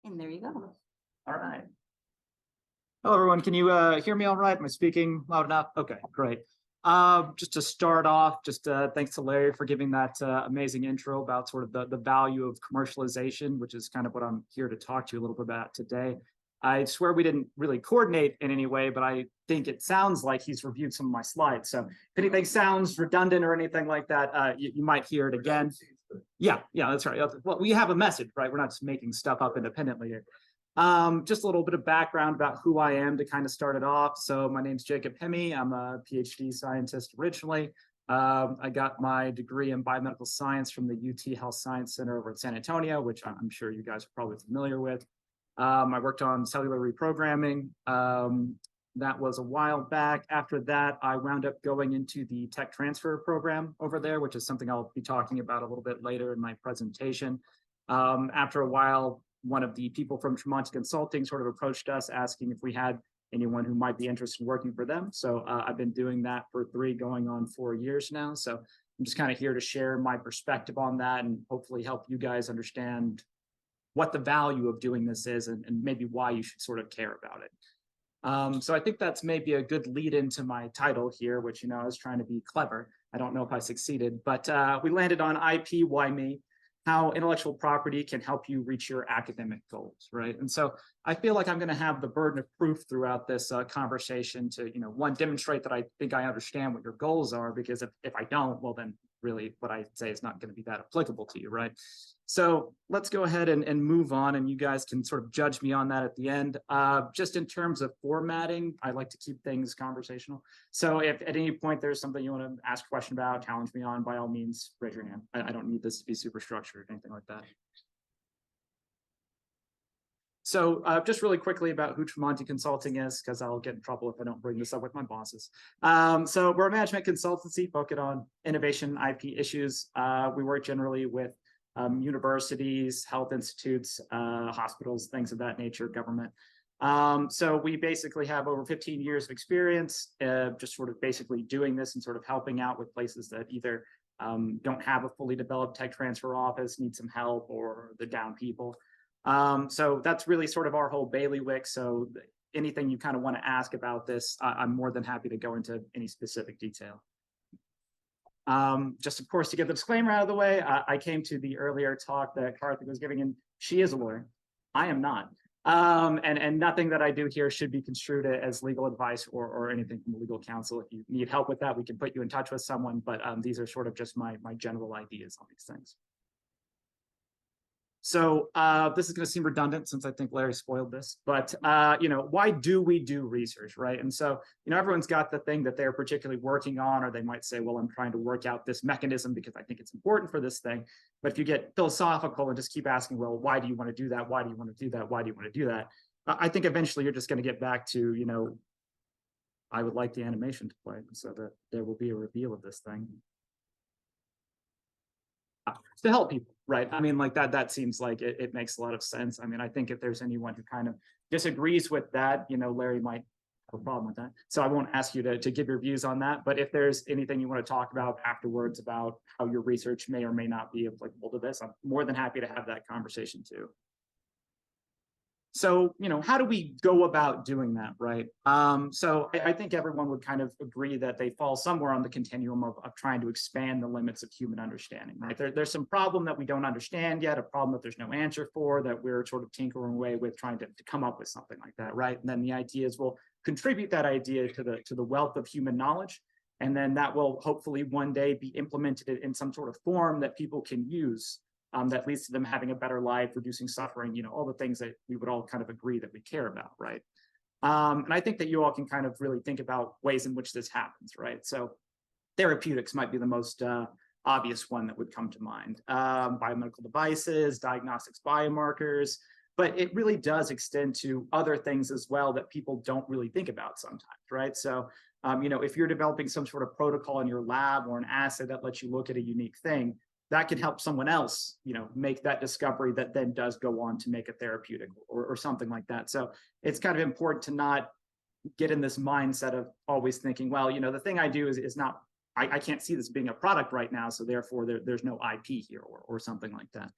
And there you go. All right. Hello, everyone. Can you hear me all right? Am I speaking loud enough? Okay, great. Just to start off, thanks to Larry for giving that amazing intro about sort of the value of commercialization, which is kind of what I'm here to talk to you a little bit about today. I swear we didn't really coordinate in any way, but I think it sounds like he's reviewed some of my slides. So if anything sounds redundant or anything like that, you might hear it again. Yeah, that's right. Well, we have a message, right? We're not just making stuff up independently here. Just a little bit of background about who I am to kind of start it off. So my name's Jacob Hemmi. I'm a PhD scientist originally. I got my degree in biomedical science from the UT Health Science Center over at San Antonio, which I'm sure you guys are probably familiar with. I worked on cellular reprogramming. That was a while back. After that, I wound up going into the tech transfer program over there, which is something I'll be talking about a little bit later in my presentation. After a while, one of the people from Tremonti Consulting sort of approached us asking if we had anyone who might be interested in working for them. So I've been doing that for 3 going on 4 years now. So I'm just kind of here to share my perspective on that and hopefully help you guys understand what the value of doing this is and maybe why you should sort of care about it. So I think that's maybe a good lead into my title here, which, I was trying to be clever. I don't know if I succeeded, but we landed on IP, Why Me? How intellectual property can help you reach your academic goals, right? And so I feel like I'm going to have the burden of proof throughout this conversation to, one, demonstrate that I think I understand what your goals are, because if I don't, well, then really what I say is not going to be that applicable to you, right? So let's go ahead and move on, and you guys can sort of judge me on that at the end. Just in terms of formatting, I like to keep things conversational. So if at any point there's something you want to ask a question about, challenge me on, by all means, raise your hand. I don't need this to be super structured or anything like that. So just really quickly about who Tremonti Consulting is, because I'll get in trouble if I don't bring this up with my bosses. So we're a management consultancy focused on innovation IP issues. We work generally with universities, health institutes, hospitals, things of that nature, government. So we basically have over 15 years of experience, just sort of basically doing this and sort of helping out with places that either don't have a fully developed tech transfer office, need some help, or the down people. So that's really sort of our whole bailiwick. So anything you kind of want to ask about this, I'm more than happy to go into any specific detail. Just of course, to get the disclaimer out of the way, I came to the earlier talk that Karthik was giving, and she is a lawyer. I am not. And nothing that I do here should be construed as legal advice or anything from legal counsel. If you need help with that, we can put you in touch with someone, but these are sort of just my general ideas on these things. So this is going to seem redundant since I think Larry spoiled this, but why do we do research, right? And so, everyone's got the thing that they're particularly working on, or they might say, well, I'm trying to work out this mechanism because I think it's important for this thing. But if you get philosophical and just keep asking, well, why do you want to do that? Why do you want to do that? Why do you want to do that? I think eventually you're just going to get back to, I would like the animation to play so that there will be a reveal of this thing. To help people, right? I mean, like that seems like it makes a lot of sense. I mean, I think if there's anyone who kind of disagrees with that, Larry might have a problem with that. So I won't ask you to give your views on that. But if there's anything you want to talk about afterwards about how your research may or may not be applicable to this, I'm more than happy to have that conversation too. So, how do we go about doing that, right? So I think everyone would kind of agree that they fall somewhere on the continuum of trying to expand the limits of human understanding, right? There's some problem that we don't understand yet, a problem that there's no answer for, that we're sort of tinkering away with trying to come up with something like that, right? And then the idea is we'll contribute that idea to the wealth of human knowledge, and then that will hopefully one day be implemented in some sort of form that people can use. That leads to them having a better life, reducing suffering, all the things that we would all kind of agree that we care about, right? And I think that you all can kind of really think about ways in which this happens, right? So therapeutics might be the most obvious one that would come to mind. Biomedical devices, diagnostics, biomarkers, but it really does extend to other things as well that people don't really think about sometimes, right? So, if you're developing some sort of protocol in your lab or an assay that lets you look at a unique thing, that can help someone else, make that discovery that then does go on to make a therapeutic or something like that. So it's kind of important to not get in this mindset of always thinking, well, the thing I do is not, I can't see this being a product right now, so therefore there's no IP here or something like that.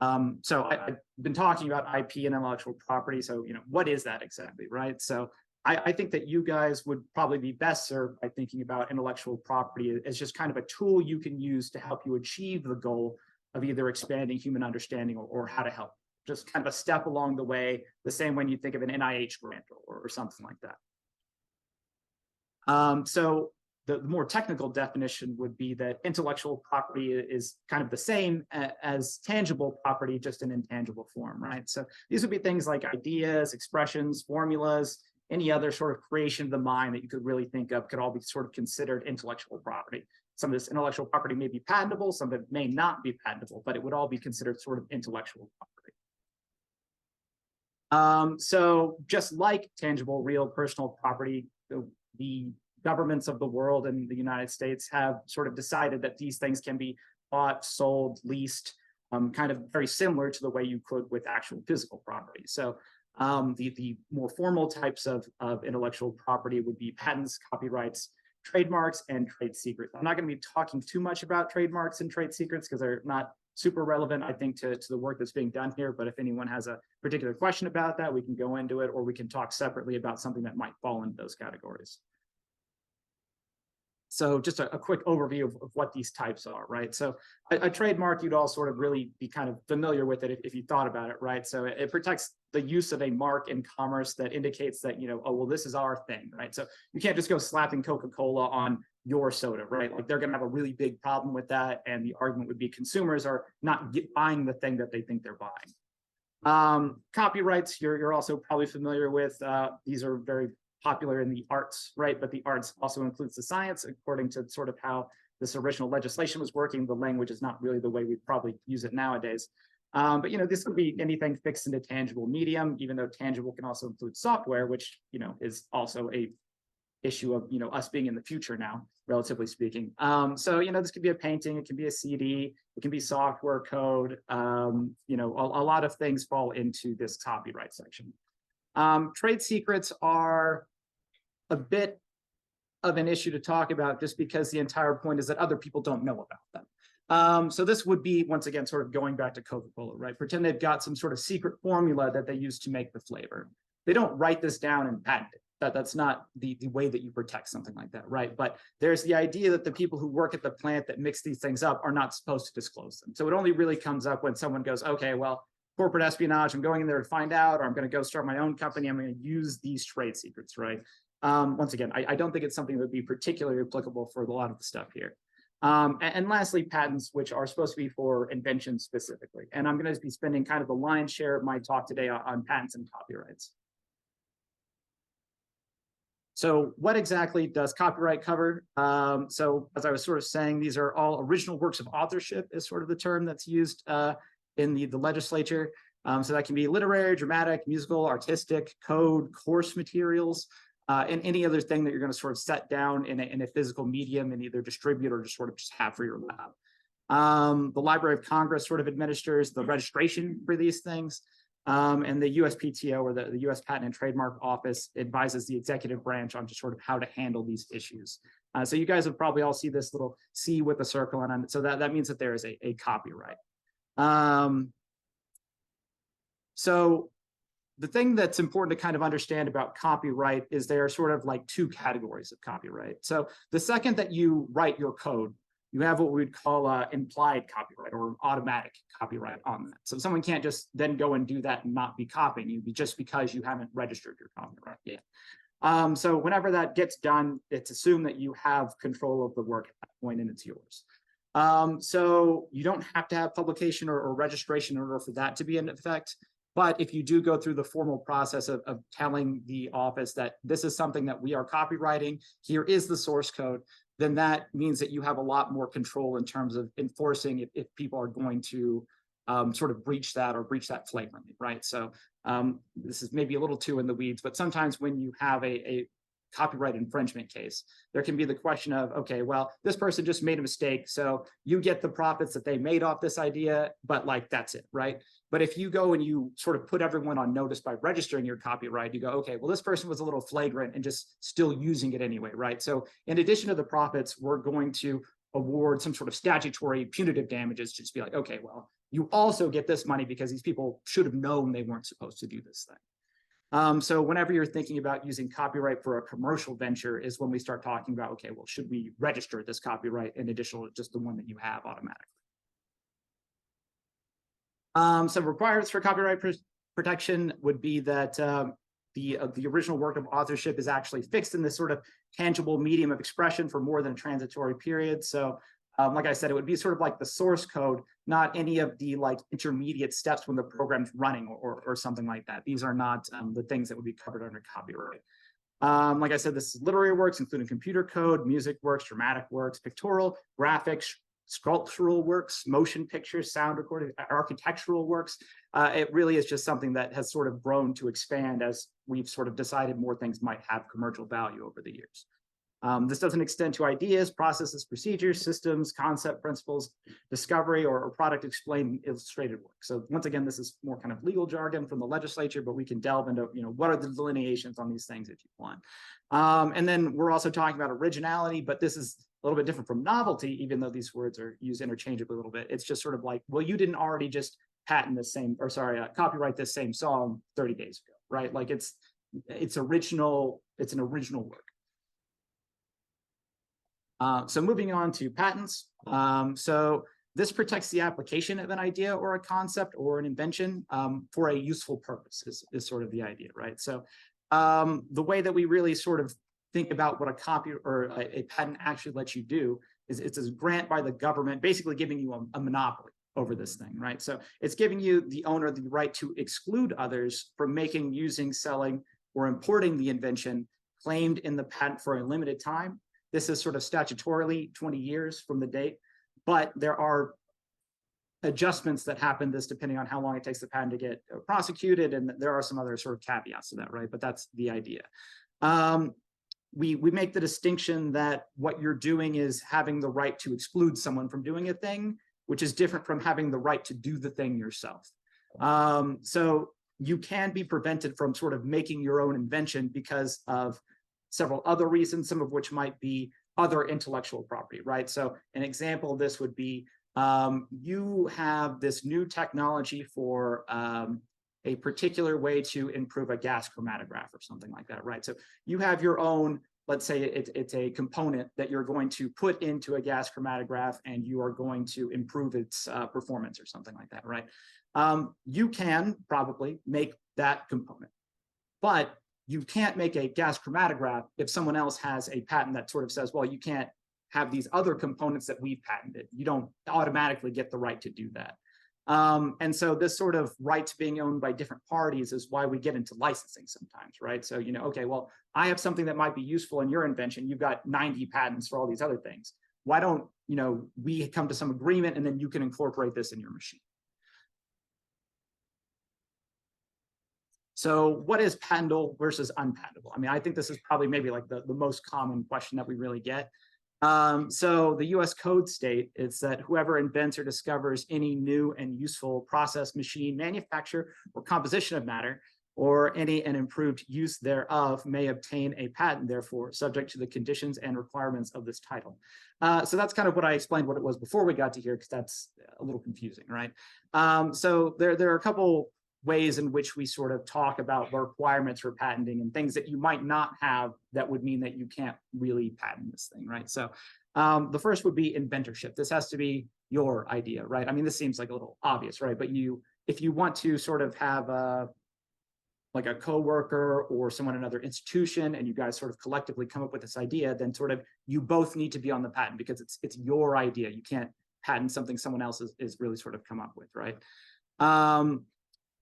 So I've been talking about IP and intellectual property. So, what is that exactly, right? So I think that you guys would probably be best served by thinking about intellectual property as just kind of a tool you can use to help you achieve the goal of either expanding human understanding or how to help. Just kind of a step along the way, the same when you think of an NIH grant or something like that. So the more technical definition would be that intellectual property is kind of the same as tangible property, just in intangible form, right? So these would be things like ideas, expressions, formulas, any other sort of creation of the mind that you could really think of could all be sort of considered intellectual property. Some of this intellectual property may be patentable, some of it may not be patentable, but it would all be considered sort of intellectual property. So just like tangible, real personal property, the governments of the world and the United States have sort of decided that these things can be bought, sold, leased, kind of very similar to the way you could with actual physical property. So the more formal types of intellectual property would be patents, copyrights, trademarks, and trade secrets. I'm not going to be talking too much about trademarks and trade secrets because they're not super relevant, I think, to the work that's being done here. But if anyone has a particular question about that, we can go into it, or we can talk separately about something that might fall into those categories. So just a quick overview of what these types are, right? So a trademark, you'd all sort of really be kind of familiar with it if you thought about it, right? So it protects the use of a mark in commerce that indicates that, oh, well, this is our thing, right? So you can't just go slapping Coca-Cola on your soda, right? Like they're going to have a really big problem with that. And the argument would be consumers are not buying the thing that they think they're buying. Copyrights, you're also probably familiar with. These are very popular in the arts, right? But the arts also includes the science. According to sort of how this original legislation was working, the language is not really the way we probably use it nowadays. But this could be anything fixed into tangible medium, even though tangible can also include software, which is also a issue of us being in the future now, relatively speaking. So this could be a painting, it can be a CD, it can be software code. A lot of things fall into this copyright section. Trade secrets are a bit of an issue to talk about just because the entire point is that other people don't know about them. So this would be, once again, sort of going back to Coca-Cola, right? Pretend they've got some sort of secret formula that they use to make the flavor. They don't write this down and patent it. That's not the way that you protect something like that, right? But there's the idea that the people who work at the plant that mix these things up are not supposed to disclose them. So it only really comes up when someone goes, okay, well, corporate espionage, I'm going in there to find out, or I'm going to go start my own company, I'm going to use these trade secrets, right? Once again, I don't think it's something that would be particularly applicable for a lot of the stuff here. And lastly, patents, which are supposed to be for inventions specifically. And I'm going to be spending kind of the lion's share of my talk today on patents and copyrights. So what exactly does copyright cover? So as I was sort of saying, these are all original works of authorship is sort of the term that's used in the legislature. So that can be literary, dramatic, musical, artistic, code, course materials, and any other thing that you're going to sort of set down in a physical medium and either distribute or just sort of just have for your lab. The Library of Congress sort of administers the registration for these things. And the USPTO, or the U.S. Patent and Trademark Office, advises the executive branch on just sort of how to handle these issues. So you guys would probably all see this little C with a circle on it. So that means that there is a copyright. So the thing that's important to kind of understand about copyright is there are sort of like two categories of copyright. So the second that you write your code, you have what we would call implied copyright or automatic copyright on that. So someone can't just then go and do that and not be copying you just because you haven't registered your copyright yet. So whenever that gets done, it's assumed that you have control of the work at that point and it's yours. So you don't have to have publication or registration in order for that to be in effect. But if you do go through the formal process of telling the office that this is something that we are copywriting, here is the source code, then that means that you have a lot more control in terms of enforcing if people are going to sort of breach that flagrantly, right? So this is maybe a little too in the weeds, but sometimes when you have a copyright infringement case, there can be the question of, okay, well, this person just made a mistake, so you get the profits that they made off this idea, but like, that's it, right? But if you go and you sort of put everyone on notice by registering your copyright, you go, okay, well, this person was a little flagrant and just still using it anyway, right? So in addition to the profits, we're going to award some sort of statutory punitive damages to just be like, okay, well, you also get this money because these people should have known they weren't supposed to do this thing. So whenever you're thinking about using copyright for a commercial venture is when we start talking about, okay, well, should we register this copyright in addition to just the one that you have automatically? Some requirements for copyright protection would be that the original work of authorship is actually fixed in this sort of tangible medium of expression for more than a transitory period. So like I said, it would be sort of like the source code, not any of the like intermediate steps when the program's running or something like that. These are not the things that would be covered under copyright. Like I said, this is literary works, including computer code, music works, dramatic works, pictorial, graphics, sculptural works, motion pictures, sound recording, architectural works. It really is just something that has sort of grown to expand as we've sort of decided more things might have commercial value over the years. This doesn't extend to ideas, processes, procedures, systems, concept, principles, discovery, or product explained illustrated work. So once again, this is more kind of legal jargon from the legislature, but we can delve into, what are the delineations on these things if you want. And then we're also talking about originality, but this is a little bit different from novelty, even though these words are used interchangeably a little bit. It's just sort of like, well, you didn't already just patent this same, or sorry, copyright this same song 30 days ago, right? Like it's original, it's an original work. So moving on to patents. So this protects the application of an idea or a concept or an invention for a useful purpose is sort of the idea, right? So the way that we really sort of think about what a copy or a patent actually lets you do is it's a grant by the government, basically giving you a monopoly over this thing, right? So it's giving you, the owner, the right to exclude others from making, using, selling, or importing the invention claimed in the patent for a limited time. This is sort of statutorily 20 years from the date, but there are adjustments that happen this depending on how long it takes the patent to get prosecuted, and there are some other sort of caveats to that, right? But that's the idea. We make the distinction that what you're doing is having the right to exclude someone from doing a thing, which is different from having the right to do the thing yourself. So you can be prevented from sort of making your own invention because of several other reasons, some of which might be other intellectual property, right? So an example of this would be you have this new technology for a particular way to improve a gas chromatograph or something like that, right? So you have your own, let's say it's a component that you're going to put into a gas chromatograph and you are going to improve its performance or something like that, right? You can probably make that component, but you can't make a gas chromatograph if someone else has a patent that sort of says, well, you can't have these other components that we've patented. You don't automatically get the right to do that. And so this sort of rights being owned by different parties is why we get into licensing sometimes, right? So, okay, well, I have something that might be useful in your invention. You've got 90 patents for all these other things. Why don't, we come to some agreement and then you can incorporate this in your machine. So what is patentable versus unpatentable? I mean, I think this is probably maybe like the most common question that we really get. So the US code state is that whoever invents or discovers any new and useful process, machine, manufacture, or composition of matter, or any and improved use thereof may obtain a patent, therefore, subject to the conditions and requirements of this title. So that's kind of what I explained what it was before we got to here, because that's a little confusing, right? So there are a couple ways in which we sort of talk about the requirements for patenting and things that you might not have that would mean that you can't really patent this thing, right? So the first would be inventorship. This has to be your idea, right? I mean, this seems like a little obvious, right? But if you want to sort of have like a coworker or someone in another institution and you guys sort of collectively come up with this idea, then sort of you both need to be on the patent because it's your idea. You can't patent something someone else is really sort of come up with, right?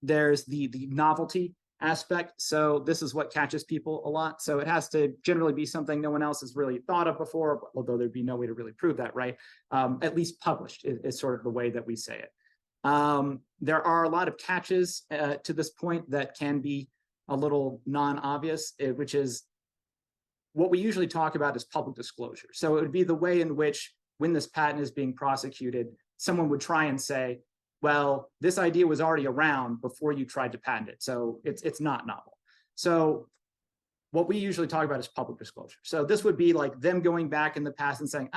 There's the novelty aspect. So this is what catches people a lot. So it has to generally be something no one else has really thought of before, although there'd be no way to really prove that, right? At least published is sort of the way that we say it. There are a lot of catches to this point that can be a little non-obvious, which is what we usually talk about is public disclosure. So it would be the way in which when this patent is being prosecuted, someone would try and say, well, this idea was already around before you tried to patent it, so it's not novel. So what we usually talk about is public disclosure. So this would be like them going back in the past and saying,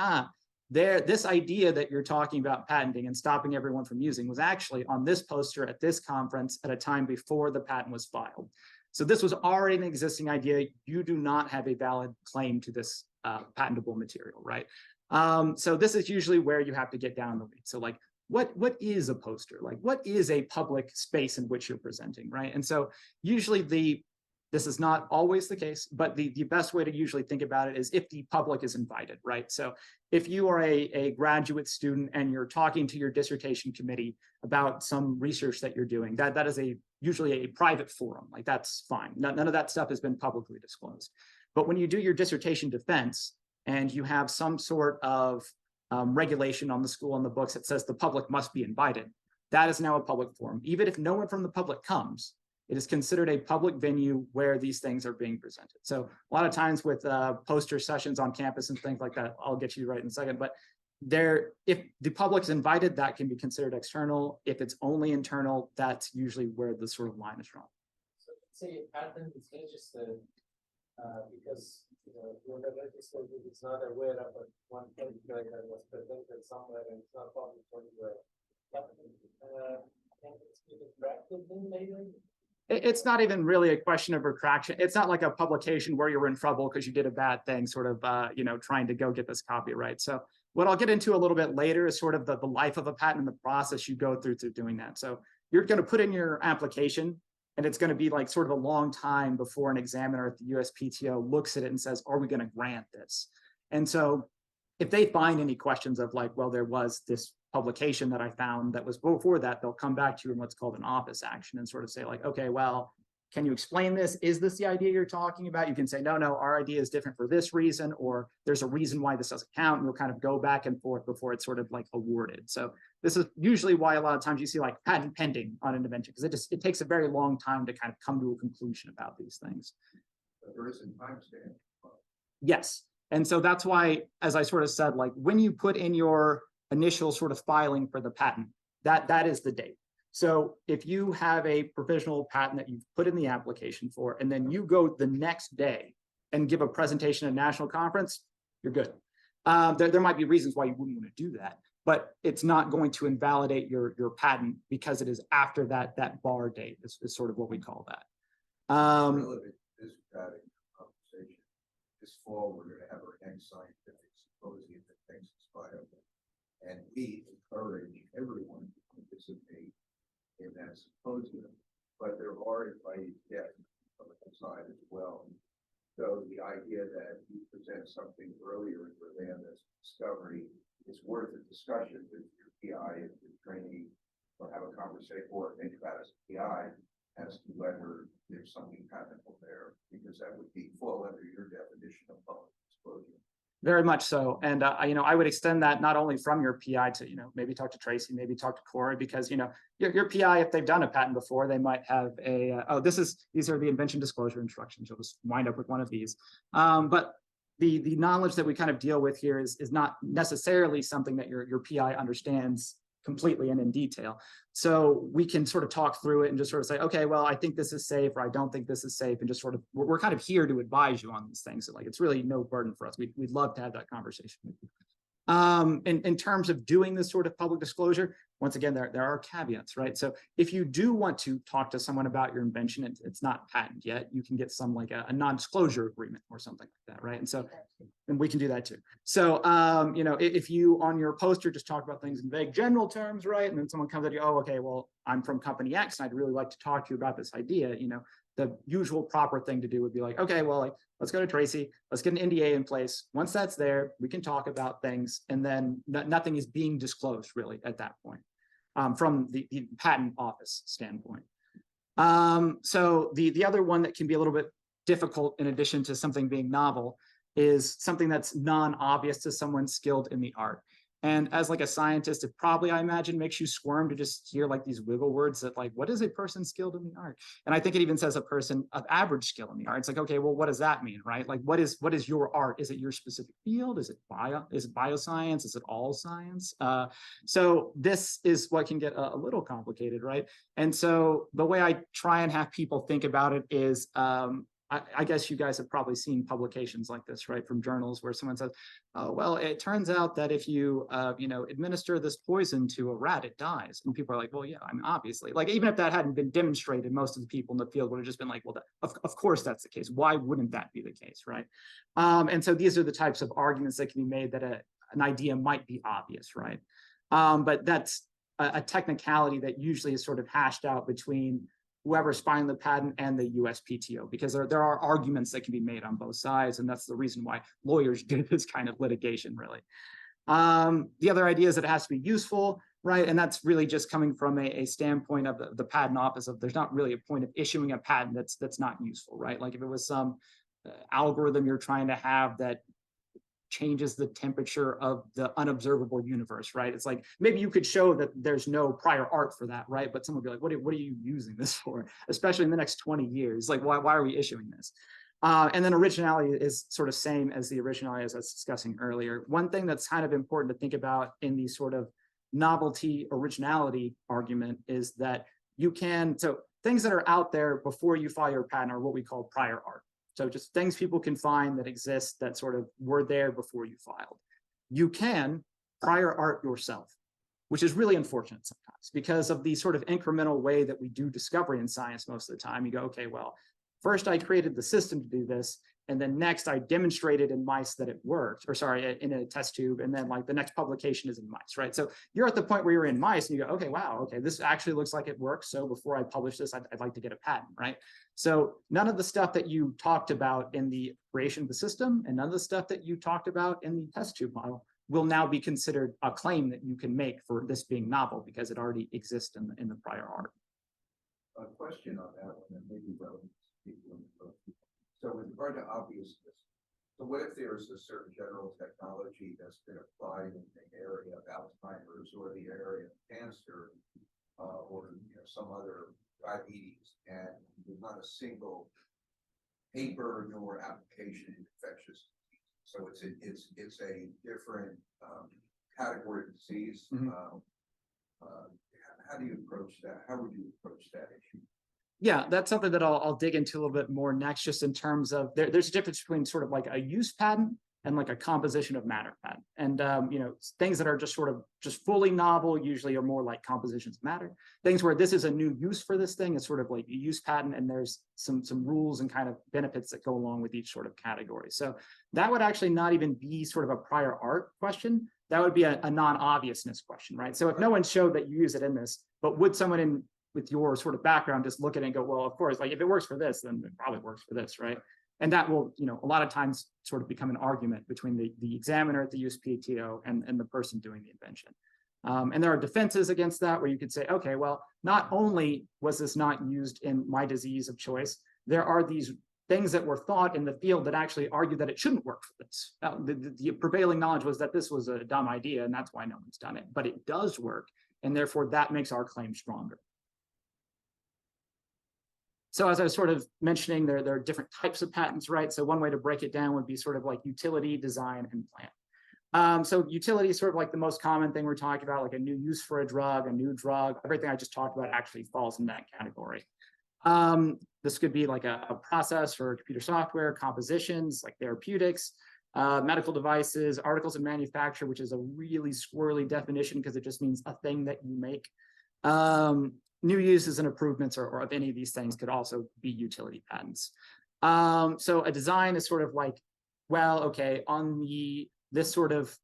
this idea that you're talking about patenting and stopping everyone from using was actually on this poster at this conference at a time before the patent was filed. So this was already an existing idea. You do not have a valid claim to this patentable material, right? So this is usually where you have to get down the weeds. So like, what is a poster? Like, what is a public space in which you're presenting, right? And so usually this is not always the case, but the best way to usually think about it is if the public is invited, right? So if you are a graduate student and you're talking to your dissertation committee about some research that you're doing, that is usually a private forum, like that's fine. None of that stuff has been publicly disclosed. But when you do your dissertation defense and you have some sort of regulation on the school on the books that says the public must be invited, that is now a public forum. Even if no one from the public comes, it is considered a public venue where these things are being presented. So a lot of times with poster sessions on campus and things like that, I'll get you right in a second, but if the public's invited, that can be considered external. If it's only internal, that's usually where the sort of line is drawn. So say a patent is registered because whoever registered it is not aware of one particular that was presented somewhere and it's not public anywhere. But can it be retracted then later? It's not even really a question of retraction. It's not like a publication where you're in trouble because you did a bad thing, sort of, trying to go get this copyright. So what I'll get into a little bit later is sort of the life of a patent and the process you go through to doing that. So you're going to put in your application, and it's going to be like sort of a long time before an examiner at the USPTO looks at it and says, are we going to grant this? And so if they find any questions of like, well, there was this publication that I found that was before that, they'll come back to you in what's called an office action and sort of say like, okay, well, can you explain this? Is this the idea you're talking about? You can say, no, our idea is different for this reason, or there's a reason why this doesn't count. And you'll kind of go back and forth before it's sort of like awarded. So this is usually why a lot of times you see like patent pending on an invention, because it takes a very long time to kind of come to a conclusion about these things. But there is a timestamp. Yes. And so that's why, as I sort of said, like when you put in your initial sort of filing for the patent, that is the date. So if you have a provisional patent that you've put in the application for, and then you go the next day and give a presentation at a national conference, you're good. There might be reasons why you wouldn't want to do that, but it's not going to invalidate your patent because it is after that bar date is sort of what we call that. Relevant is regarding conversation. This fall, we're going to have our next scientific symposium that thanks Inspire. And we encourage everyone to participate in that symposium, but there are invited guests from the side as well. So the idea that you present something earlier in Orlando's discovery is worth a discussion with your PI and your trainee, or have a conversation, or think about as a PI as to whether there's something patentable there, because that would be fall under your definition of public disclosure. Very much so. And, I would extend that not only from your PI to, maybe talk to Tracy, maybe talk to Corey, because, your PI, if they've done a patent before, they might have these are the invention disclosure instructions. You'll just wind up with one of these. But the knowledge that we kind of deal with here is not necessarily something that your PI understands completely and in detail. So we can sort of talk through it and just sort of say, okay, well, I think this is safe, or I don't think this is safe, and just sort of, we're kind of here to advise you on these things. So like, it's really no burden for us. We'd love to have that conversation with you. In terms of doing this sort of public disclosure, once again, there are caveats, right? So if you do want to talk to someone about your invention, it's not patent yet, you can get some like a non-disclosure agreement or something like that, right? And we can do that too. So, if you on your poster just talk about things in vague general terms, right? And then someone comes at you, oh, okay, well, I'm from company X and I'd really like to talk to you about this idea, the usual proper thing to do would be like, okay, well, like, let's go to Tracy, let's get an NDA in place. Once that's there, we can talk about things, and then nothing is being disclosed really at that point, from the patent office standpoint. So the other one that can be a little bit difficult, in addition to something being novel, is something that's non-obvious to someone skilled in the art. And as like a scientist, it probably, I imagine, makes you squirm to just hear like these wiggle words that like, what is a person skilled in the art? And I think it even says a person of average skill in the art. It's like, okay, well, what does that mean, right? Like, what is your art? Is it your specific field? Is it bioscience? Is it all science? So this is what can get a little complicated, right? And so the way I try and have people think about it is, I guess you guys have probably seen publications like this, right, from journals where someone says, oh, well, it turns out that if you, administer this poison to a rat, it dies. And people are like, well, yeah, I mean, obviously, like, even if that hadn't been demonstrated, most of the people in the field would have just been like, well, of course that's the case. Why wouldn't that be the case, right? And so these are the types of arguments that can be made that an idea might be obvious, right? But that's a technicality that usually is sort of hashed out between whoever's filing the patent and the USPTO, because there are arguments that can be made on both sides, and that's the reason why lawyers do this kind of litigation, really. The other idea is that it has to be useful, right? And that's really just coming from a standpoint of the patent office of there's not really a point of issuing a patent that's not useful, right? Like if it was some algorithm you're trying to have that changes the temperature of the unobservable universe, right? It's like, maybe you could show that there's no prior art for that, right? But someone would be like, what are you using this for? Especially in the next 20 years, like, why are we issuing this? And then originality is sort of same as the originality as I was discussing earlier. One thing that's kind of important to think about in the sort of novelty originality argument is that so things that are out there before you file your patent are what we call prior art. So just things people can find that exist that sort of were there before you filed. You can prior art yourself, which is really unfortunate sometimes because of the sort of incremental way that we do discovery in science most of the time. You go, okay, well, first I created the system to do this, and then next I demonstrated in mice that it worked, or sorry, in a test tube, and then like the next publication is in mice, right? So you're at the point where you're in mice and you go, okay, wow, okay, this actually looks like it works. So before I publish this, I'd like to get a patent, right? So none of the stuff that you talked about in the creation of the system and none of the stuff that you talked about in the test tube model will now be considered a claim that you can make for this being novel because it already exists in the prior art. A question on that one, and maybe relevant to people in the book. So with regard to obviousness, so what if there's a certain general technology that's been applied in the area of Alzheimer's or the area of cancer, or some other diabetes, and there's not a single paper nor application in infectious disease. So it's a different category of disease. Mhm. How do you approach that? How would you approach that issue? Yeah, that's something that I'll dig into a little bit more next, just in terms of there's a difference between sort of like a use patent and like a composition of matter patent. And things that are just sort of just fully novel usually are more like compositions of matter. Things where this is a new use for this thing is sort of like a use patent, and there's some rules and kind of benefits that go along with each sort of category. So that would actually not even be sort of a prior art question. That would be a non-obviousness question, right? So if no one showed that you use it in this, but would someone with your sort of background just look at it and go, well, of course, like if it works for this, then it probably works for this, right? And that will, a lot of times sort of become an argument between the examiner at the USPTO and the person doing the invention. And there are defenses against that where you could say, okay, well, not only was this not used in my disease of choice, there are these things that were thought in the field that actually argue that it shouldn't work for this. The prevailing knowledge was that this was a dumb idea, and that's why no one's done it, but it does work. And therefore that makes our claim stronger. So as I was sort of mentioning, there are different types of patents, right? So one way to break it down would be sort of like utility, design, and plant. So utility is sort of like the most common thing we're talking about, like a new use for a drug, a new drug. Everything I just talked about actually falls in that category. This could be like a process for computer software, compositions, like therapeutics, medical devices, articles of manufacture, which is a really squirrely definition because it just means a thing that you make. New uses and improvements or of any of these things could also be utility patents. So a design is sort of like, well, okay, on this sort of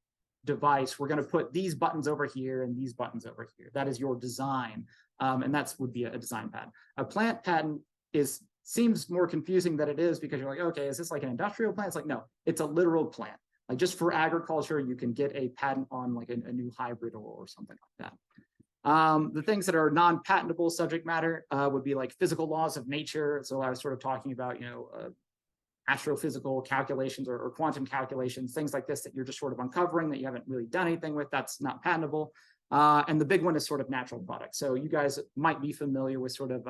device, we're going to put these buttons over here and these buttons over here. That is your design. And that would be a design patent. A plant patent seems more confusing than it is because you're like, okay, is this like an industrial plant? It's like, no, it's a literal plant. Like just for agriculture, you can get a patent on like a new hybrid or something like that. The things that are non-patentable subject matter would be like physical laws of nature. So I was sort of talking about, astrophysical calculations or quantum calculations, things like this that you're just sort of uncovering that you haven't really done anything with. That's not patentable. And the big one is sort of natural products. So you guys might be familiar with sort of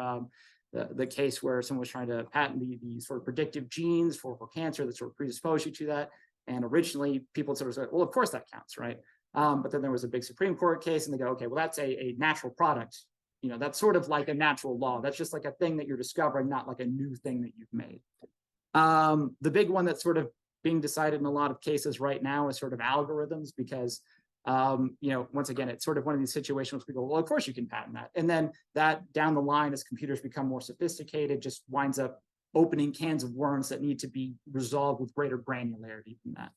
the case where someone was trying to patent the sort of predictive genes for cancer that sort of predispose you to that. And originally people sort of said, well, of course that counts, right? But then there was a big Supreme Court case and they go, okay, well, that's a natural product. That's sort of like a natural law. That's just like a thing that you're discovering, not like a new thing that you've made. The big one that's sort of being decided in a lot of cases right now is sort of algorithms, because once again, it's sort of one of these situations where people, well, of course you can patent that. And then that down the line, as computers become more sophisticated, just winds up opening cans of worms that need to be resolved with greater granularity than that.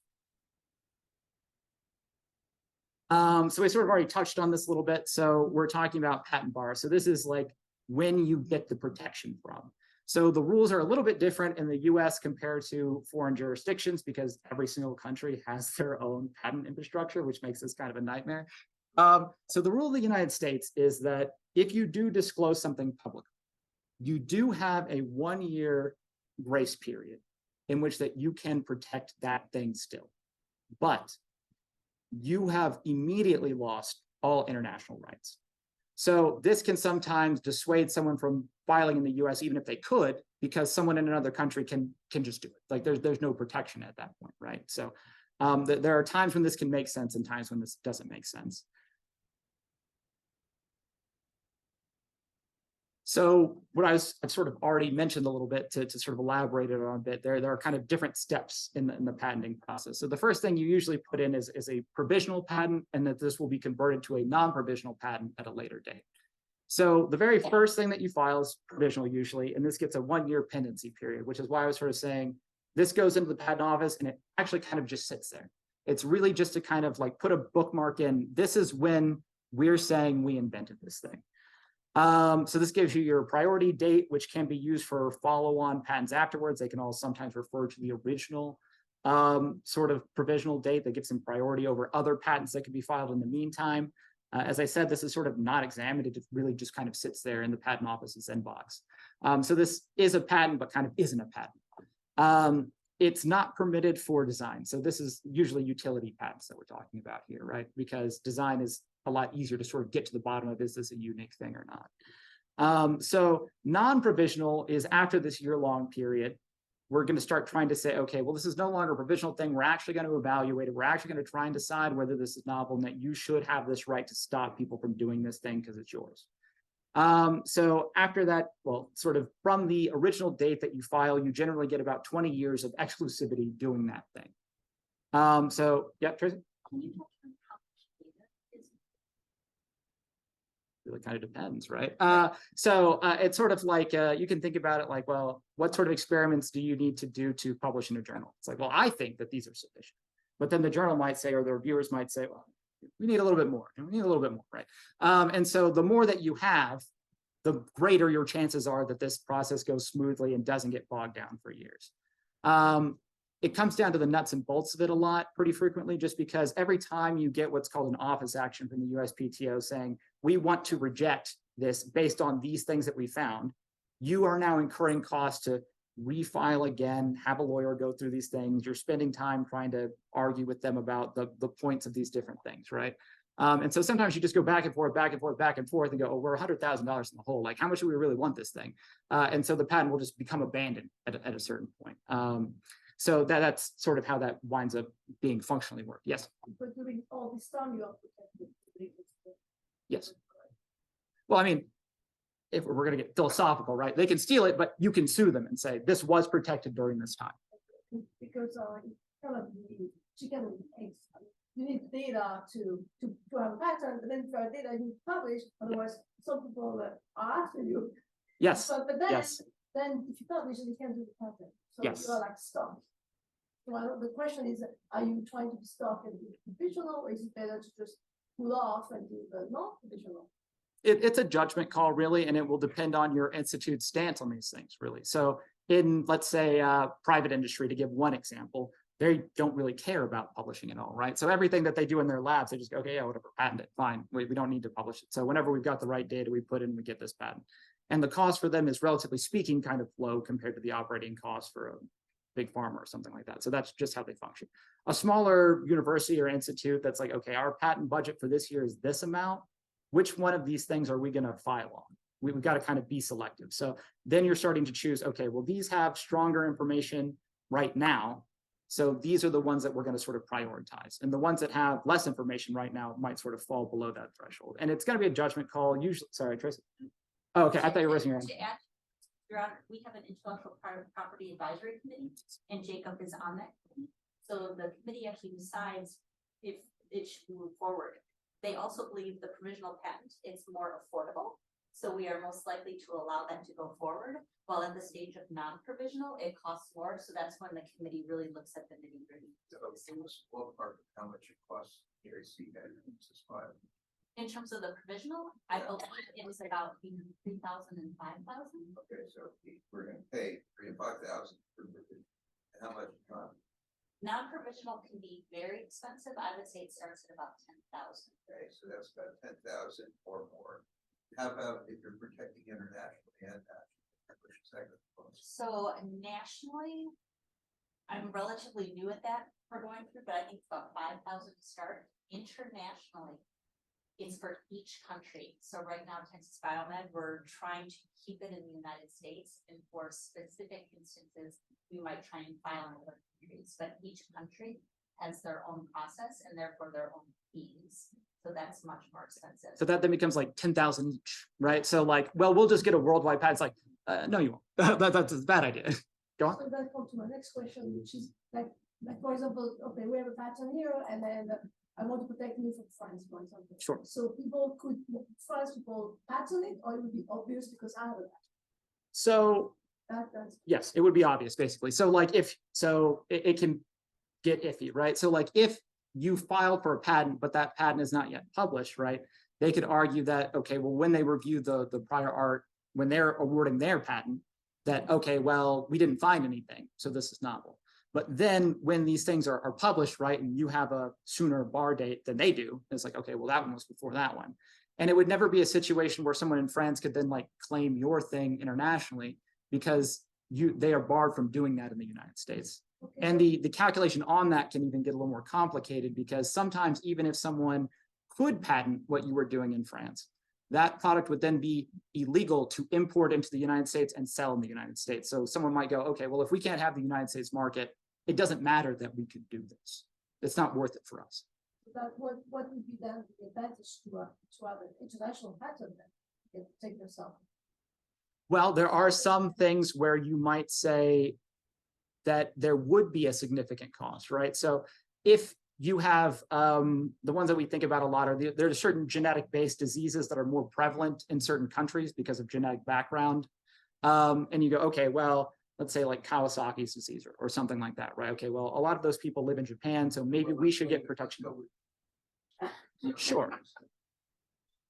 So we sort of already touched on this a little bit. So we're talking about patent bar. So this is like when you get the protection from. So the rules are a little bit different in the US compared to foreign jurisdictions, because every single country has their own patent infrastructure, which makes this kind of a nightmare. So the rule of the United States is that if you do disclose something publicly, you do have a 1-year grace period in which that you can protect that thing still. But you have immediately lost all international rights. So this can sometimes dissuade someone from filing in the US, even if they could, because someone in another country can just do it. Like there's no protection at that point, right? So there are times when this can make sense and times when this doesn't make sense. So what I've sort of already mentioned a little bit to sort of elaborate it on a bit, there are kind of different steps in the patenting process. So the first thing you usually put in is a provisional patent, and that this will be converted to a non-provisional patent at a later date. So the very first thing that you file is provisional usually, and this gets a 1-year pendency period, which is why I was sort of saying this goes into the patent office and it actually kind of just sits there. It's really just to kind of like put a bookmark in, this is when we're saying we invented this thing. So this gives you your priority date, which can be used for follow-on patents afterwards. They can all sometimes refer to the original sort of provisional date that gives them priority over other patents that could be filed in the meantime. As I said, this is sort of not examined. It really just kind of sits there in the patent office's inbox. So this is a patent, but kind of isn't a patent. It's not permitted for design. So this is usually utility patents that we're talking about here, right? Because design is a lot easier to sort of get to the bottom of, is this a unique thing or not? So non-provisional is after this year-long period. We're going to start trying to say, okay, well, this is no longer a provisional thing. We're actually going to evaluate it. We're actually going to try and decide whether this is novel and that you should have this right to stop people from doing this thing because it's yours. So after that, well, sort of from the original date that you file, you generally get about 20 years of exclusivity doing that thing. So yeah, Tracy? Really kind of depends, right? So it's sort of like, you can think about it like, well, what sort of experiments do you need to do to publish in a journal? It's like, well, I think that these are sufficient. But then the journal might say, or the reviewers might say, well, we need a little bit more, and we need a little bit more, right? And so the more that you have, the greater your chances are that this process goes smoothly and doesn't get bogged down for years. It comes down to the nuts and bolts of it a lot, pretty frequently, just because every time you get what's called an office action from the USPTO saying, we want to reject this based on these things that we found, you are now incurring costs to refile again, have a lawyer go through these things. You're spending time trying to argue with them about the points of these different things, right? And so sometimes you just go back and forth, back and forth, back and forth and go, oh, we're $100,000 in the hole. Like, how much do we really want this thing? And so the patent will just become abandoned at a certain point. So that's sort of how that winds up being functionally worked. Yes. But during all this time, you are protected. Yes. Well, I mean, if we're going to get philosophical, right? They can steal it, but you can sue them and say this was protected during this time. Because it cannot be chicken and eggs. You need data to have a pattern, but then for data you publish. Otherwise, some people are after you. Yes. But then, yes. Then if you publish, you can't do the pattern. So yes. you are like stuck. Well, the question is, are you trying to be stuck and be provisional, or is it better to just pull off and do the non-provisional? It's a judgment call, really, and it will depend on your institute's stance on these things, really. So in, let's say, private industry, to give one example, they don't really care about publishing at all, right? So everything that they do in their labs, they just go, okay, yeah, whatever, patent it, fine. We don't need to publish it. So whenever we've got the right data, we put in, we get this patent. And the cost for them is, relatively speaking, kind of low compared to the operating cost for a big pharma or something like that. So that's just how they function. A smaller university or institute that's like, okay, our patent budget for this year is this amount. Which one of these things are we going to file on? We've got to kind of be selective. So then you're starting to choose, okay, well, these have stronger information right now. So these are the ones that we're going to sort of prioritize. And the ones that have less information right now might sort of fall below that threshold. And it's going to be a judgment call. Usually, sorry, Tracy. Oh, okay. I thought you were raising your hand. Your Honor, we have an intellectual property advisory committee, and Jacob is on that committee. So the committee actually decides if it should move forward. They also believe the provisional patent is more affordable, so we are most likely to allow that to go forward. While at the stage of non-provisional, it costs more, so that's when the committee really looks at the nitty-gritty. Ballpark, how much it costs here, see that this file. In terms of the provisional, I believe it was about between 3,000 and 5,000. Okay, so we're gonna pay 3,000 to 5,000 for the, and how much? Non-provisional can be very expensive. I would say it starts at about 10,000. Okay, so that's about 10,000 or more. How about if you're protecting internationally and nationally? So nationally, I'm relatively new at that for going through, but I think it's about 5,000 to start. Internationally, it's for each country. So right now, Texas Biomed, we're trying to keep it in the United States, and for specific instances, we might try and file in other countries, but each country has their own process and therefore their own fees. So that's much more expensive. So that then becomes like 10,000 each, right? So like, well, we'll just get a worldwide patent. It's like, no, you won't. That's a bad idea. Go on. So that comes to my next question, which is like for example, okay, we have a patent here, and then I want to protect me from France, for example. Sure. So France people patent it, or it would be obvious because I have a patent. So That's yes, it would be obvious basically. So like it can get iffy, right? So like if you filed for a patent, but that patent is not yet published, right? They could argue that, okay, well, when they review the prior art, when they're awarding their patent, that, okay, well, we didn't find anything, so this is novel. But then when these things are published, right, and you have a sooner bar date than they do, it's like, okay, well, that one was before that one. And it would never be a situation where someone in France could then like claim your thing internationally because they are barred from doing that in the United States. okay. And the calculation on that can even get a little more complicated because sometimes even if someone could patent what you were doing in France, that product would then be illegal to import into the United States and sell in the United States. So someone might go, okay, well, if we can't have the United States market, it doesn't matter that we could do this. It's not worth it for us. But what would be then the advantage to have an international patent then? You can take yourself. Well, there are some things where you might say that there would be a significant cost, right? So if you have the ones that we think about a lot are there are certain genetic-based diseases that are more prevalent in certain countries because of genetic background. And you go, okay, well, let's say like Kawasaki's disease or something like that, right? Okay, well, a lot of those people live in Japan, so maybe we should get protection. Sure.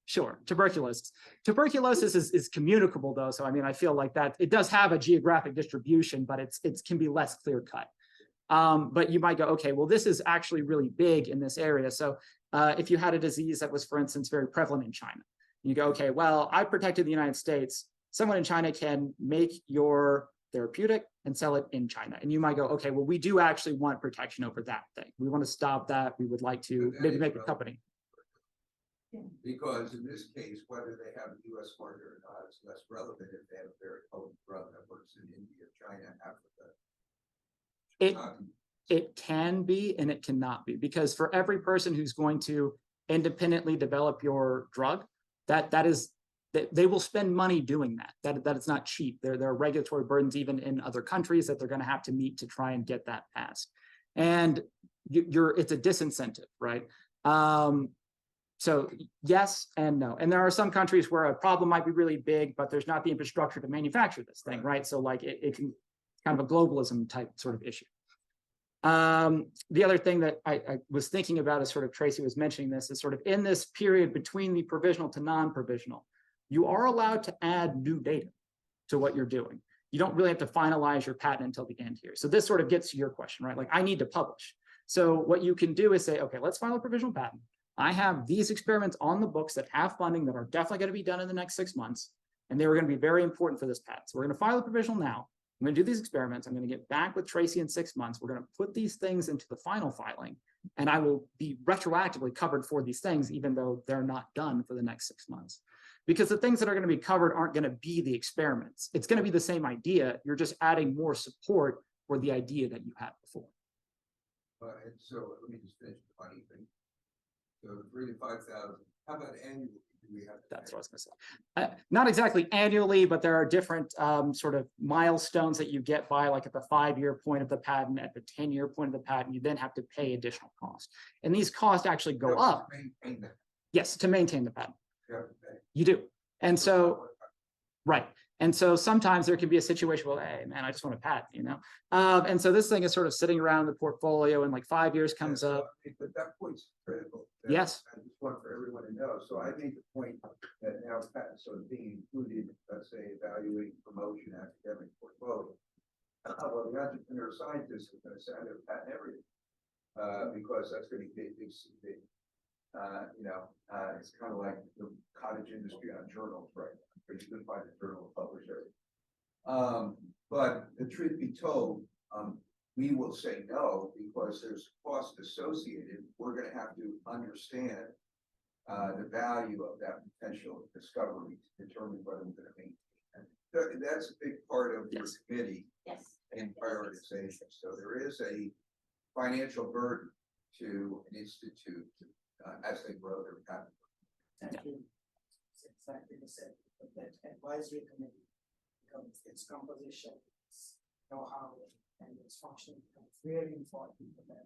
Sure, tuberculosis. Tuberculosis is communicable though, so I mean, I feel like that it does have a geographic distribution, but it can be less clear cut. But you might go, okay, well, this is actually really big in this area. So if you had a disease that was, for instance, very prevalent in China, you go, okay, well, I protected the United States. Someone in China can make your therapeutic and sell it in China. And you might go, okay, well, we do actually want protection over that thing. We want to stop that. We would like to maybe make a company. Because in this case, whether they have a US market or not is less relevant if they have a very potent drug that works in India, China, Africa. It can be and it cannot be, because for every person who's going to independently develop your drug, that they will spend money doing that it's not cheap. There are regulatory burdens even in other countries that they're going to have to meet to try and get that passed. And it's a disincentive, right? So yes and no. And there are some countries where a problem might be really big, but there's not the infrastructure to manufacture this thing, right? So like it can kind of a globalism type sort of issue. The other thing that I was thinking about as sort of Tracy was mentioning this is sort of in this period between the provisional to non-provisional, you are allowed to add new data to what you're doing. You don't really have to finalize your patent until the end here. So this sort of gets to your question, right? Like I need to publish. So what you can do is say, okay, let's file a provisional patent. I have these experiments on the books that have funding that are definitely going to be done in the next 6 months. And they were going to be very important for this patent. So we're going to file a provisional now. I'm going to do these experiments. I'm going to get back with Tracy in 6 months. We're going to put these things into the final filing, and I will be retroactively covered for these things, even though they're not done for the next 6 months. Because the things that are going to be covered aren't going to be the experiments. It's going to be the same idea. You're just adding more support for the idea that you had before. And so let me just finish the funny thing. So 3,000 to 5,000. How about annual? do we have? to That's pay? what I was gonna say. Not exactly annually, but there are different sort of milestones that you get by, like at the 5-year point of the patent, at the 10-year point of the patent, you then have to pay additional costs. And these costs actually go No, up, Maintain that. yes, to maintain the patent. You have to pay. You do. And so, right. And so sometimes there can be a situation, well, hey, man, I just want a patent, you know? And so this thing is sort of sitting around the portfolio and like 5 years comes Yeah, so, up. I mean, but that point's critical. That- Yes. I just want for everyone to know. So I made the point that now patents are being included, let's say, evaluating promotion, academic portfolio. Well, the entrepreneur scientist is gonna say, I'm gonna patent everything. Because that's gonna be big, it's kind of like the cottage industry on journals, right? But you can find a journal publisher. But the truth be told, we will say no because there's cost associated. We're gonna have to understand the value of that potential discovery to determine whether we're gonna maintain it. That's a big part of your Yes. committee Yes. and prioritization. So there is a financial burden to an institute as they grow their patent. Thank you. It's exactly the same, but that advisory committee becomes its composition, its know-how, and its function becomes very important for that.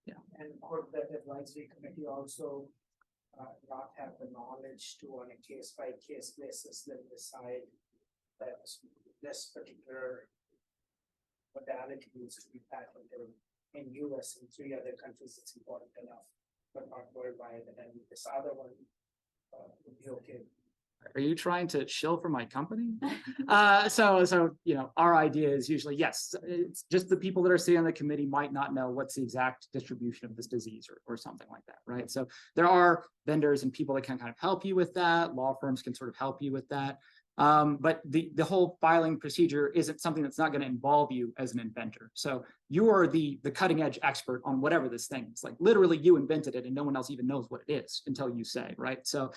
Yeah. And could that advisory committee also not have the knowledge to, on a case-by-case basis, then decide that this particular modality needs to be patented in US and 3 other countries, it's important enough, but not worldwide, and this other one would be okay. Are you trying to shill for my company? So, you know, our idea is usually, yes, it's just the people that are sitting on the committee might not know what's the exact distribution of this disease or something like that, right? So there are vendors and people that can kind of help you with that. Law firms can sort of help you with that. But the whole filing procedure isn't something that's not going to involve you as an inventor. So you are the cutting edge expert on whatever this thing is. Like literally you invented it and no one else even knows what it is until you say, right? So,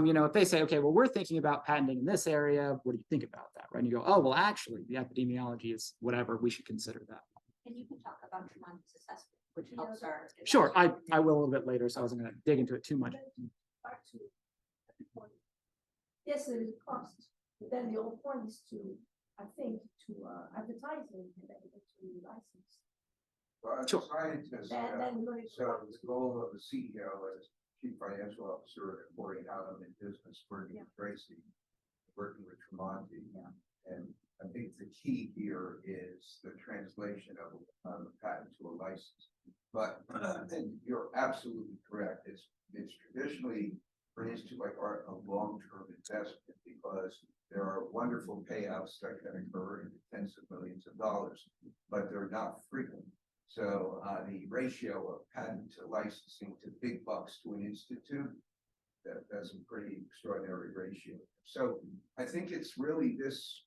you know, if they say, okay, well, we're thinking about patenting in this area, what do you think about that, right? And you go, oh, well, actually the epidemiology is whatever, we should consider that. And you can talk about Tremonti's assessment, which helps our. Sure, I will a little bit later, so I wasn't going to dig into it too much. Back to the point. Yes, there is a cost, but then the whole point is to, I think, to advertising and then to license. Well, as a Sure. scientist, Then you're going to. so the goal of the CEO as Chief Financial Officer at Corey Allen in business, working with Tracy, working with Tremonti. Yeah. And I think the key here is the translation of a patent to a license. But and you're absolutely correct. It's traditionally for an institute like art a long-term investment because there are wonderful payouts that can occur in the tens of millions of dollars, but they're not frequent. So the ratio of patent to licensing to big bucks to an institute, that's a pretty extraordinary ratio. So I think it's really this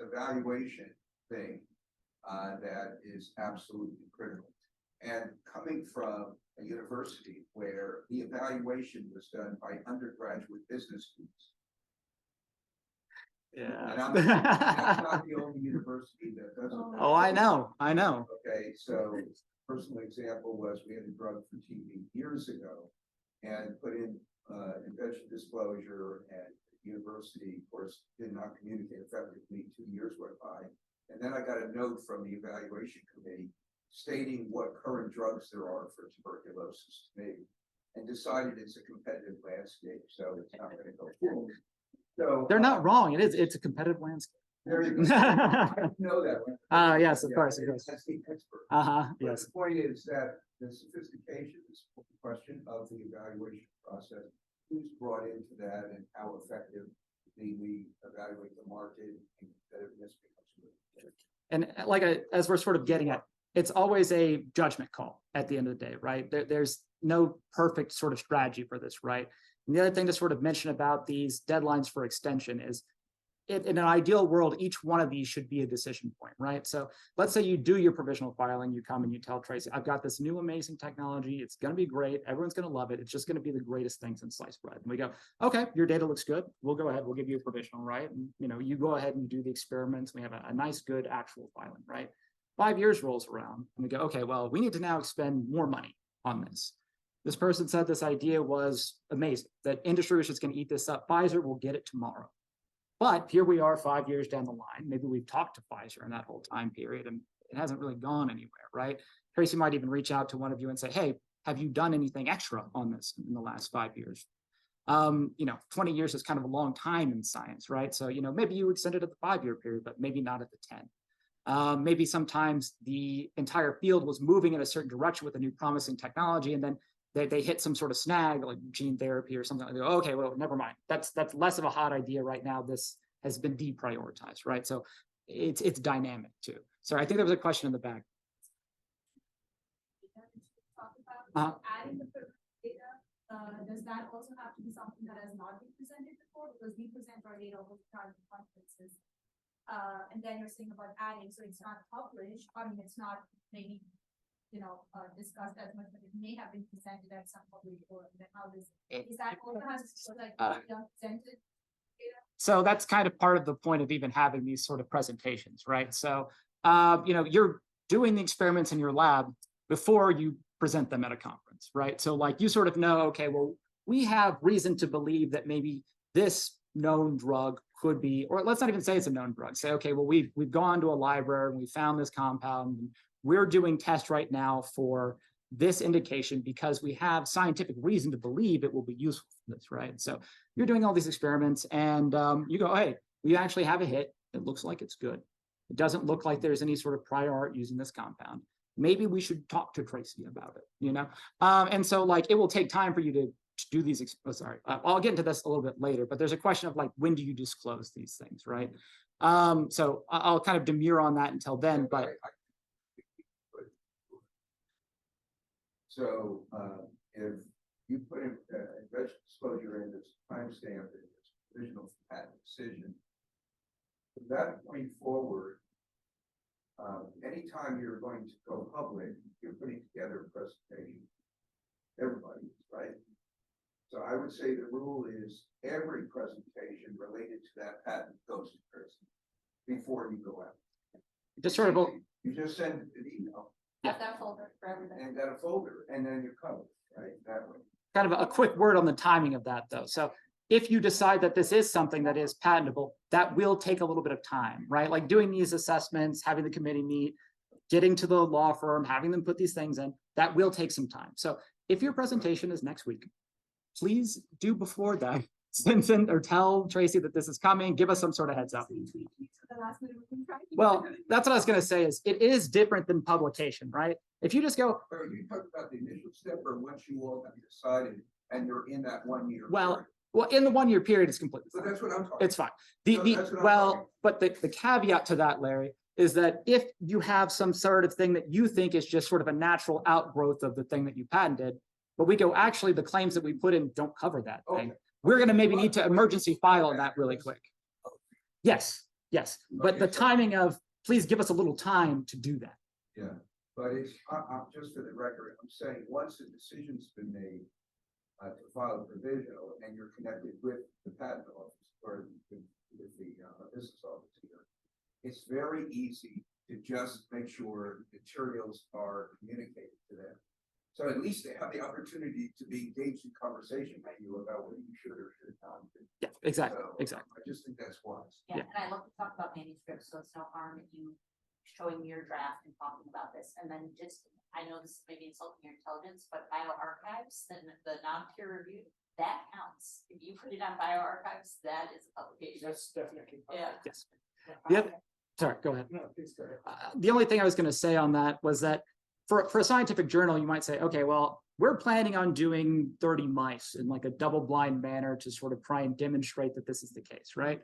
evaluation thing that is absolutely critical. And coming from a university where the evaluation was done by undergraduate business students. And I'm not the only university that does it. Oh, I know. Okay, so personal example was we had a drug for TB years ago and put in invention disclosure, and the university, of course, did not communicate effectively. 2 years went by. And then I got a note from the evaluation committee stating what current drugs there are for tuberculosis to me, and decided it's a competitive landscape, so it's not going to go forward. So They're not wrong. It's a competitive landscape. There you go. I know that. Yes, of course, of course. That's the expert. Uh-huh, But yes. the point is that the sophistication is a question of the evaluation process. Who's brought into that and how effective we evaluate the market and competitiveness becomes. And as we're sort of getting at, it's always a judgment call at the end of the day, right? There's no perfect sort of strategy for this, right? And the other thing to sort of mention about these deadlines for extension is in an ideal world, each one of these should be a decision point, right? So let's say you do your provisional filing, you come and you tell Tracy, I've got this new amazing technology. It's going to be great. Everyone's going to love it. It's just going to be the greatest thing since sliced bread. And we go, okay, your data looks good. We'll go ahead. We'll give you a provisional, right? And, you know, you go ahead and you do the experiments. We have a nice, good actual filing, right? 5 years rolls around and we go, okay, well, we need to now expend more money on this. This person said this idea was amazing, that industry was just going to eat this up. Pfizer will get it tomorrow. But here we are 5 years down the line. Maybe we've talked to Pfizer in that whole time period and it hasn't really gone anywhere, right? Tracy might even reach out to one of you and say, hey, have you done anything extra on this in the last 5 years? 20 years is kind of a long time in science, right? So, maybe you extend it at the 5-year period, but maybe not at the 10. Maybe sometimes the entire field was moving in a certain direction with a new promising technology, and then they hit some sort of snag like gene therapy or something. They go, okay, well, never mind. That's less of a hot idea right now. This has been deprioritized, right? So it's dynamic too. So I think there was a question in the back. Talk about Uh-huh. adding the data, does that also have to be something that has not been presented before? Because we present our data all the time at conferences. And then you're saying about adding, so it's not published, it's not maybe, discussed as much, but it may have been presented at some public forum, then how is that also has to be presented? So that's kind of part of the point of even having these sort of presentations, right? So, you're doing the experiments in your lab before you present them at a conference, right? So like you sort of know, okay, well, we have reason to believe that maybe this known drug could be, or let's not even say it's a known drug. Say, okay, well, we've gone to a library and we found this compound. And we're doing tests right now for this indication because we have scientific reason to believe it will be useful for this, right? So you're doing all these experiments and you go, hey, we actually have a hit. It looks like it's good. It doesn't look like there's any sort of prior art using this compound. Maybe we should talk to Tracy about it, And so like, it will take time for you to do these, I'll get into this a little bit later, but there's a question of like, when do you disclose these things, right? So I'll kind of demur on that until then, but. So, if you put in, disclosure in this timestamp in this provisional patent decision, from that point forward, anytime you're going to go public, you're putting together a presentation. Everybody, right? So I would say the rule is every presentation related to that patent goes to Chris before you go out. Just sort of, You just send an email Have that folder for everybody. and got a folder, and then you're covered, right? That way. kind of a quick word on the timing of that though. So if you decide that this is something that is patentable, that will take a little bit of time, right? Like doing these assessments, having the committee meet, getting to the law firm, having them put these things in, that will take some time. So if your presentation is next week, please do before that, send or tell Tracy that this is coming, give us some sort of heads up. Well, that's what I was gonna say is it is different than publication, right? If you just go, Or you talk about the initial step, or once you all have decided and you're in that 1 year. well, in the 1 year period, it's completely So fine. that's what I'm talking. It's fine. So that's what I'm Well, talking. but the caveat to that, Larry, is that if you have some sort of thing that you think is just sort of a natural outgrowth of the thing that you patented, but we go, actually, the claims that we put in don't cover that thing. Okay. We're gonna maybe need to emergency file on that really quick. Yes, but Okay, the so- timing of, please give us a little time to do that. Yeah, but it's, I'm just for the record, I'm saying, once the decision's been made to file a provisional and you're connected with the patent office or with the business office here, it's very easy to just make sure materials are communicated to them. So at least they have the opportunity to be engaged in conversation with you about what you should or should not do. Yeah, exactly, So, exactly. I just think that's wise. Yeah, and I love to talk about manuscripts, so it's no harm in you showing me your draft and talking about this, and then just, I know this is maybe insulting your intelligence, but bioarchives, then the non-peer review, that counts. If you put it on bioarchives, that is a publication. That's definitely. Yeah. Yes. Yep. Sorry, go ahead. No, please go ahead. The only thing I was going to say on that was that for a scientific journal, you might say, okay, well, we're planning on doing 30 mice in like a double blind manner to sort of try and demonstrate that this is the case, right?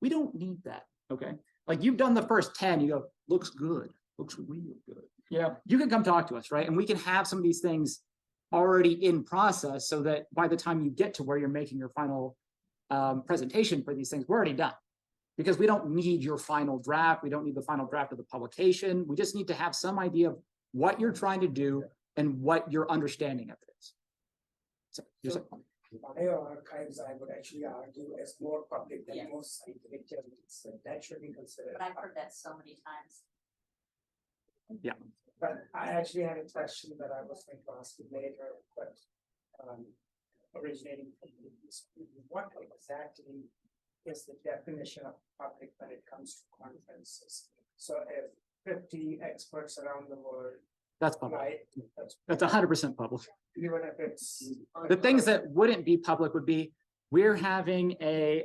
We don't need that, okay? Like you've done the first 10, you go, looks good, looks real good. Yeah, you can come talk to us, right? And we can have some of these things already in process so that by the time you get to where you're making your final presentation for these things, we're already done. Because we don't need your final draft. We don't need the final draft of the publication. We just need to have some idea of what you're trying to do and what your understanding of it is. So, Bioarchives, I would actually argue, is more public than Yeah. most scientific journals, so that should be considered. But I've heard that so many times. But I actually had a question that I was going to ask you later, but originating from this, what exactly is the definition of public when it comes to conferences? So if 50 experts around the world, That's public. right, That's 100% public. even if it's. The things that wouldn't be public would be, we're having a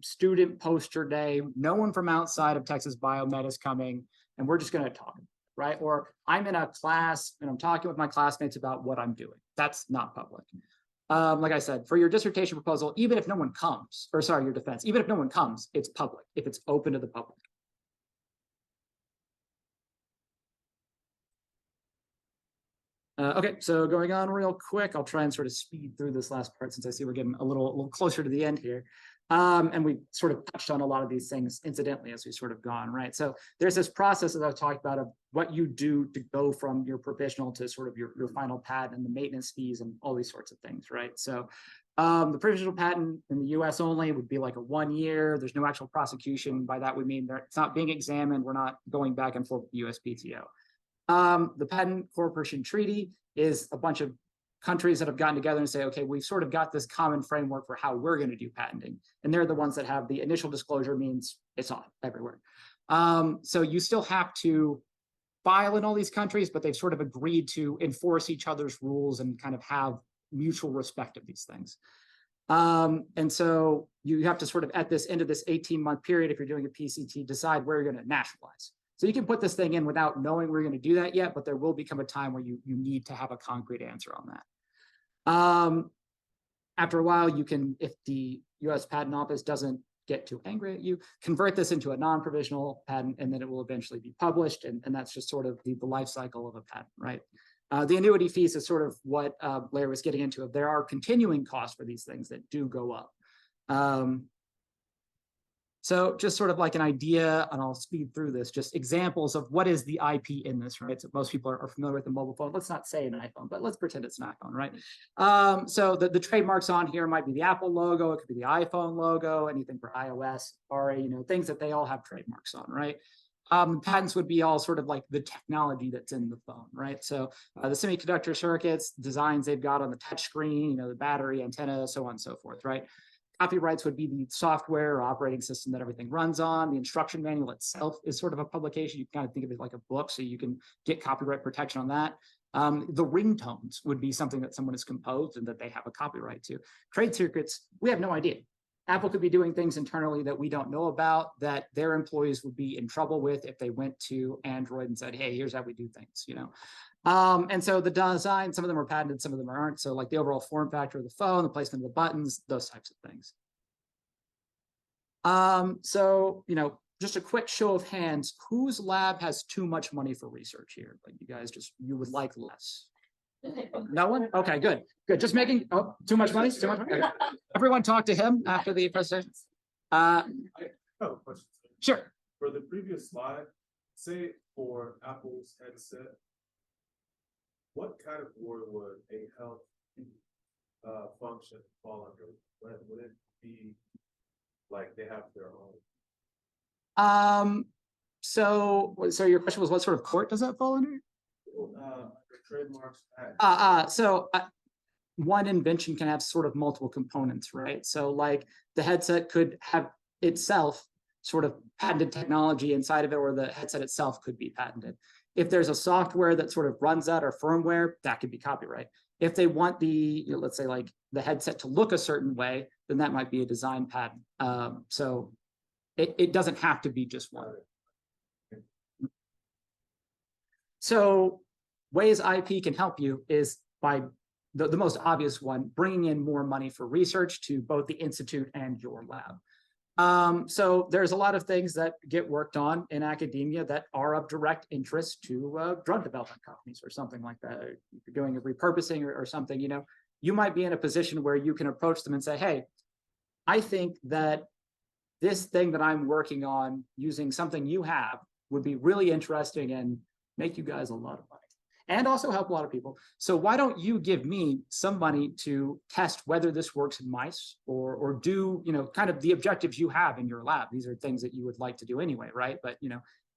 student poster day. No one from outside of Texas Biomed is coming, and we're just going to talk, right? Or I'm in a class and I'm talking with my classmates about what I'm doing. That's not public. Like I said, for your dissertation proposal, even if no one comes, or sorry, your defense, even if no one comes, it's public, if it's open to the public. Okay, so going on real quick, I'll try and sort of speed through this last part since I see we're getting a little closer to the end here. And we sort of touched on a lot of these things incidentally as we sort of gone, right? So there's this process that I've talked about of what you do to go from your provisional to sort of your final patent and the maintenance fees and all these sorts of things, right? So the provisional patent in the US only would be like a 1 year. There's no actual prosecution. By that we mean it's not being examined. We're not going back and forth with the USPTO. The Patent Cooperation Treaty is a bunch of countries that have gotten together and say, okay, we've sort of got this common framework for how we're going to do patenting. And they're the ones that have the initial disclosure means it's on everywhere. So you still have to file in all these countries, but they've sort of agreed to enforce each other's rules and kind of have mutual respect of these things. And so you have to sort of at this end of this 18-month period, if you're doing a PCT, decide where you're going to nationalize. So you can put this thing in without knowing we're going to do that yet, but there will become a time where you need to have a concrete answer on that. After a while, you can, if the US Patent Office doesn't get too angry at you, convert this into a non-provisional patent, and then it will eventually be published. And that's just sort of the life cycle of a patent, right? The annuity fees is sort of what Larry was getting into. There are continuing costs for these things that do go up. So just sort of like an idea, and I'll speed through this, just examples of what is the IP in this, right? So most people are familiar with the mobile phone. Let's not say an iPhone, but let's pretend it's an iPhone, right? So the trademarks on here might be the Apple logo, it could be the iPhone logo, anything for iOS, RA, things that they all have trademarks on, right? Patents would be all sort of like the technology that's in the phone, right? So the semiconductor circuits, designs they've got on the touch screen, the battery, antenna, so on and so forth, right? Copyrights would be the software or operating system that everything runs on. The instruction manual itself is sort of a publication. You can kind of think of it like a book, so you can get copyright protection on that. The ringtones would be something that someone has composed and that they have a copyright to. Trade secrets, we have no idea. Apple could be doing things internally that we don't know about that their employees would be in trouble with if they went to Android and said, hey, here's how we do things, And so the design, some of them are patented, some of them aren't. So like the overall form factor of the phone, the placement of the buttons, those types of things. So, just a quick show of hands, whose lab has too much money for research here? Like you would like less. No one? Okay, good. Good. Just making, too much money? Too much money? Okay. Everyone talk to him after the presentation. I have a question. Sure. For the previous slide, say for Apple's headset, what category would a health function fall under? Would it be like they have their own? So your question was, what sort of court does that fall under? Trademarks. One invention can have sort of multiple components, right? So like the headset could have itself sort of patented technology inside of it, or the headset itself could be patented. If there's a software that sort of runs that or firmware, that could be copyright. If they want the, let's say like the headset to look a certain way, then that might be a design patent. So it doesn't have to be just one. So ways IP can help you is by the most obvious one, bringing in more money for research to both the institute and your lab. So there's a lot of things that get worked on in academia that are of direct interest to drug development companies or something like that. If you're doing a repurposing or something, you might be in a position where you can approach them and say, hey, I think that this thing that I'm working on using something you have would be really interesting and make you guys a lot of money and also help a lot of people. So why don't you give me some money to test whether this works in mice or do, kind of the objectives you have in your lab. These are things that you would like to do anyway, right? But,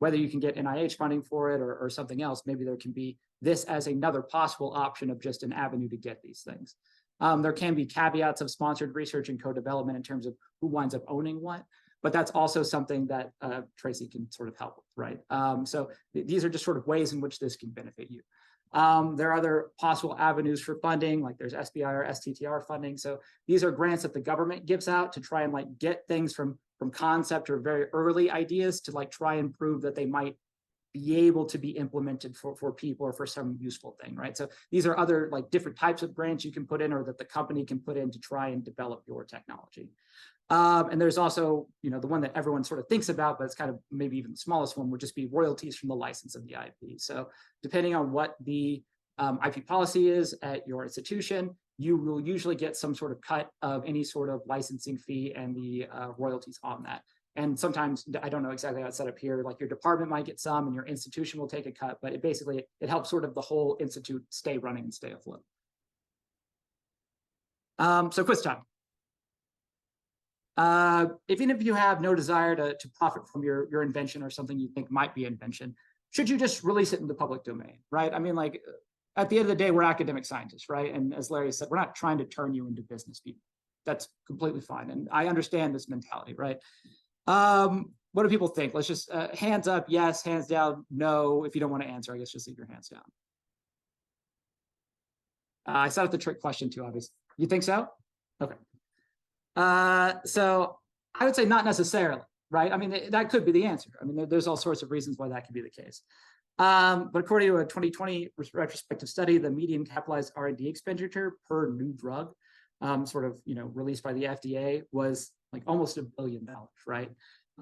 whether you can get NIH funding for it or something else, maybe there can be this as another possible option of just an avenue to get these things. There can be caveats of sponsored research and co-development in terms of who winds up owning what, but that's also something that Tracy can sort of help with, right? So these are just sort of ways in which this can benefit you. There are other possible avenues for funding, like there's SBI or STTR funding. So these are grants that the government gives out to try and like get things from concept or very early ideas to like try and prove that they might be able to be implemented for people or for some useful thing, right? So these are other like different types of grants you can put in or that the company can put in to try and develop your technology. And there's also, the one that everyone sort of thinks about, but it's kind of maybe even the smallest one would just be royalties from the license of the IP. So depending on what the IP policy is at your institution, you will usually get some sort of cut of any sort of licensing fee and the royalties on that. And sometimes, I don't know exactly how it's set up here, like your department might get some and your institution will take a cut, but it helps sort of the whole institute stay running and stay afloat. So quiz time. Even if you have no desire to profit from your invention or something you think might be an invention, should you just release it in the public domain, right? I mean, like at the end of the day, we're academic scientists, right? And as Larry said, we're not trying to turn you into business people. That's completely fine. And I understand this mentality, right? What do people think? Let's just hands up, yes, hands down, no. If you don't want to answer, I guess just leave your hands down. I set up the trick question too, obviously. You think so? Okay. So I would say not necessarily, right? I mean, that could be the answer. I mean, there's all sorts of reasons why that could be the case. But according to a 2020 retrospective study, the median capitalized R&D expenditure per new drug, released by the FDA was like almost $1 billion, right?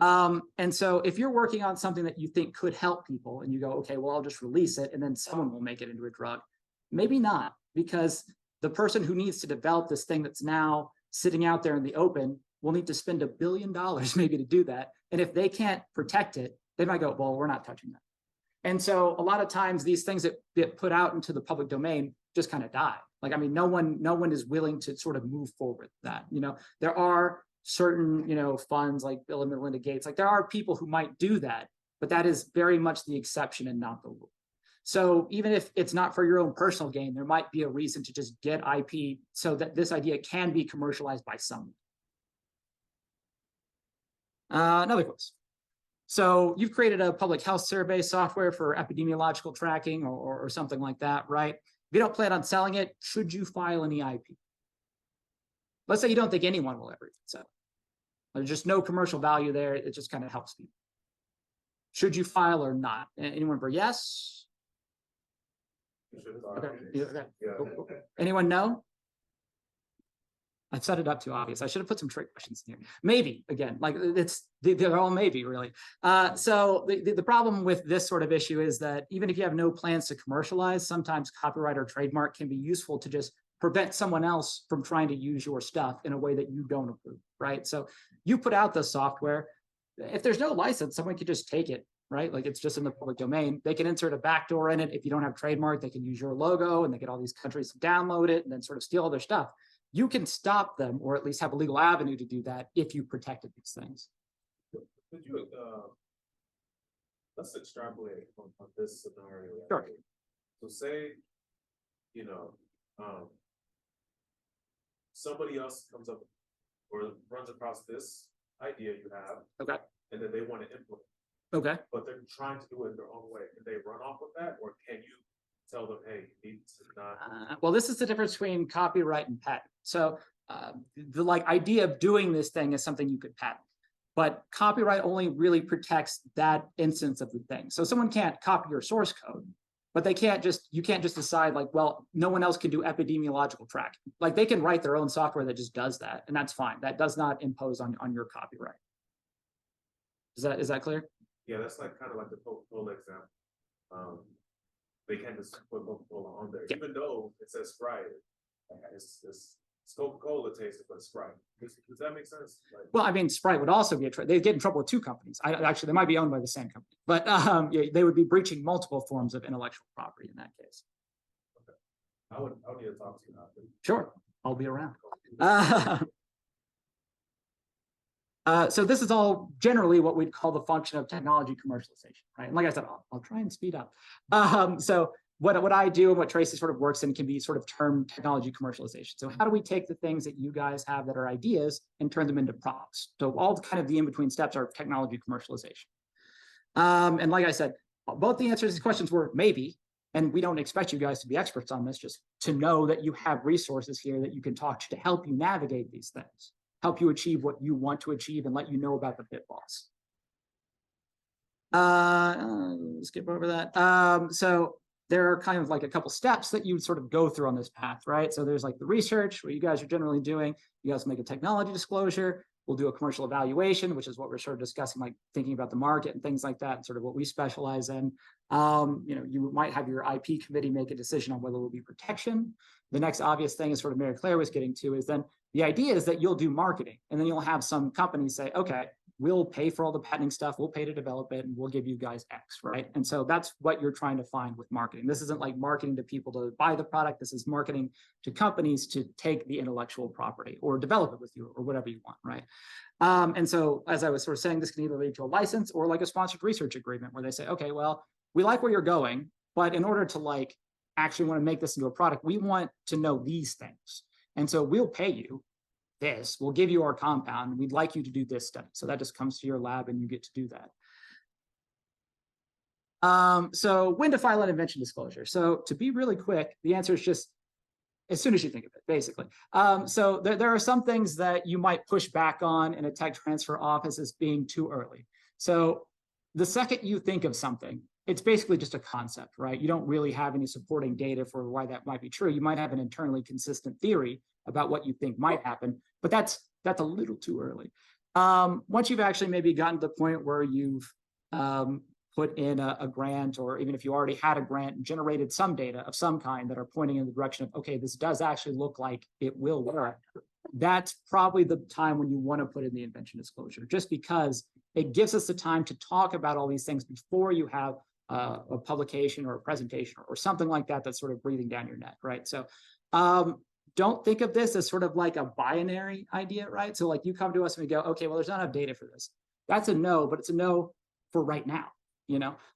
And so if you're working on something that you think could help people and you go, okay, well, I'll just release it and then someone will make it into a drug. Maybe not, because the person who needs to develop this thing that's now sitting out there in the open will need to spend $1 billion maybe to do that. And if they can't protect it, they might go, well, we're not touching that. And so a lot of times these things that get put out into the public domain just kind of die. Like, I mean, no one is willing to sort of move forward with that. There are certain, funds like Bill and Melinda Gates, like there are people who might do that, but that is very much the exception and not the rule. So even if it's not for your own personal gain, there might be a reason to just get IP so that this idea can be commercialized by someone. Another quiz. So you've created a public health survey software for epidemiological tracking or something like that, right? If you don't plan on selling it, should you file any IP? Let's say you don't think anyone will ever sell. There's just no commercial value there. It just kind of helps people. Should you file or not? Anyone for yes? Okay. Okay. Yeah. Anyone no? I've set it up too obvious. I should have put some trick questions in here. Maybe, again, like they're all maybe really. So the problem with this sort of issue is that even if you have no plans to commercialize, sometimes copyright or trademark can be useful to just prevent someone else from trying to use your stuff in a way that you don't approve, right? So you put out the software. If there's no license, someone could just take it, right? Like it's just in the public domain. They can insert a backdoor in it. If you don't have trademark, they can use your logo and they get all these countries to download it and then sort of steal all their stuff. You can stop them or at least have a legal avenue to do that if you protected these things. Could you, let's extrapolate on this scenario. Sure. So say, somebody else comes up or runs across this idea you have. Okay. And then they want to implement. Okay. But they're trying to do it their own way. Can they run off with that, or can you tell them, hey, you need to not? Well, this is the difference between copyright and patent. So the idea of doing this thing is something you could patent, but copyright only really protects that instance of the thing. So someone can't copy your source code, but you can't just decide like, well, no one else can do epidemiological tracking. Like they can write their own software that just does that, and that's fine. That does not impose on your copyright. Is that clear? Yeah, that's kind of like the Coca-Cola example. They can't just put Coca-Cola on there, even though it says Sprite. It's Coca-Cola tasted, but Sprite. Does that make sense? Well, I mean, Sprite would also be they'd get in trouble with two companies. Actually, they might be owned by the same company, but yeah, they would be breaching multiple forms of intellectual property in that case. Okay. I would need to talk to you after. Sure, I'll be around. So this is all generally what we'd call the function of technology commercialization, right? And like I said, I'll try and speed up. So what I do and what Tracy sort of works in can be sort of termed technology commercialization. So how do we take the things that you guys have that are ideas and turn them into products? So all kind of the in-between steps are technology commercialization. And like I said, both the answers to these questions were maybe, and we don't expect you guys to be experts on this, just to know that you have resources here that you can talk to help you navigate these things, help you achieve what you want to achieve and let you know about the pitfalls. Skip over that. So there are kind of like a couple steps that you would sort of go through on this path, right? So there's like the research, what you guys are generally doing. You guys make a technology disclosure. We'll do a commercial evaluation, which is what we're sort of discussing, like thinking about the market and things like that, and sort of what we specialize in. You might have your IP committee make a decision on whether it will be protection. The next obvious thing is sort of Mary Claire was getting to is then the idea is that you'll do marketing, and then you'll have some companies say, okay, we'll pay for all the patenting stuff, we'll pay to develop it, and we'll give you guys X, right? And so that's what you're trying to find with marketing. This isn't like marketing to people to buy the product. This is marketing to companies to take the intellectual property or develop it with you or whatever you want, right? And so as I was sort of saying, this can either lead to a license or like a sponsored research agreement where they say, okay, well, we like where you're going, but in order to like actually want to make this into a product, we want to know these things. And so we'll pay you this, we'll give you our compound, we'd like you to do this study. So that just comes to your lab and you get to do that. So when to file an invention disclosure? So to be really quick, the answer is just as soon as you think of it, basically. So there are some things that you might push back on in a tech transfer office as being too early. So the second you think of something, it's basically just a concept, right? You don't really have any supporting data for why that might be true. You might have an internally consistent theory about what you think might happen, but that's a little too early. Once you've actually maybe gotten to the point where you've put in a grant, or even if you already had a grant and generated some data of some kind that are pointing in the direction of, okay, this does actually look like it will work, that's probably the time when you want to put in the invention disclosure, just because it gives us the time to talk about all these things before you have a publication or a presentation or something like that that's sort of breathing down your neck, right? So don't think of this as sort of like a binary idea, right? So like you come to us and we go, okay, well, there's not enough data for this. That's a no, but it's a no for right now.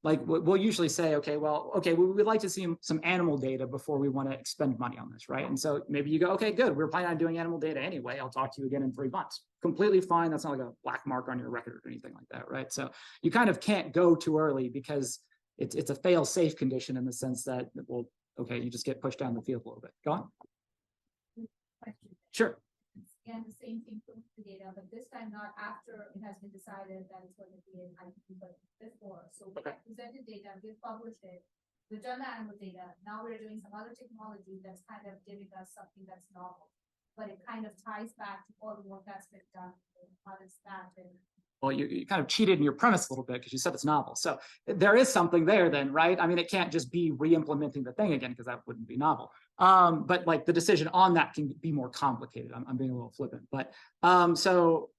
Like we'll usually say, okay, we'd like to see some animal data before we want to expend money on this, right? And so maybe you go, okay, good, we're planning on doing animal data anyway. I'll talk to you again in 3 months. Completely fine. That's not like a black mark on your record or anything like that, right? So you kind of can't go too early because it's a fail-safe condition in the sense that, well, okay, you just get pushed down the field a little bit. Go on. Question. Sure. And the same thing for the data, but this time not after it has been decided that it's going to be an IP, but before. So we have presented data, we've published it, we've done the animal data. Now we're doing some other technology that's kind of giving us something that's novel, but it kind of ties back to all the work that's been done. How does that? Well, you kind of cheated in your premise a little bit because you said it's novel. So there is something there then, right? I mean, it can't just be re-implementing the thing again because that wouldn't be novel. But like the decision on that can be more complicated. I'm being a little flippant, but so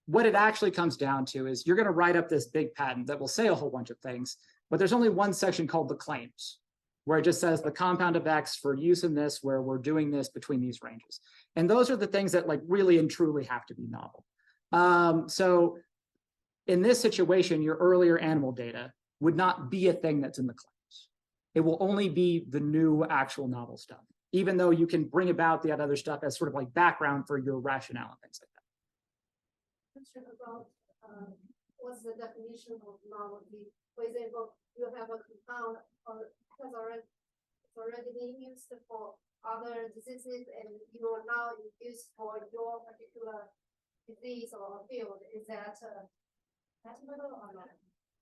what it actually comes down to is you're going to write up this big patent that will say a whole bunch of things, but there's only one section called the claims, where it just says the compound of X for use in this, where we're doing this between these ranges. And those are the things that like really and truly have to be novel. So in this situation, your earlier animal data would not be a thing that's in the claims. It will only be the new actual novel stuff, even though you can bring about the other stuff as sort of like background for your rationale and things like that. Question about what's the definition of novelty? For example, you have a compound or has already been used for other diseases, and you are now used for your particular disease or field. Is that patentable or not?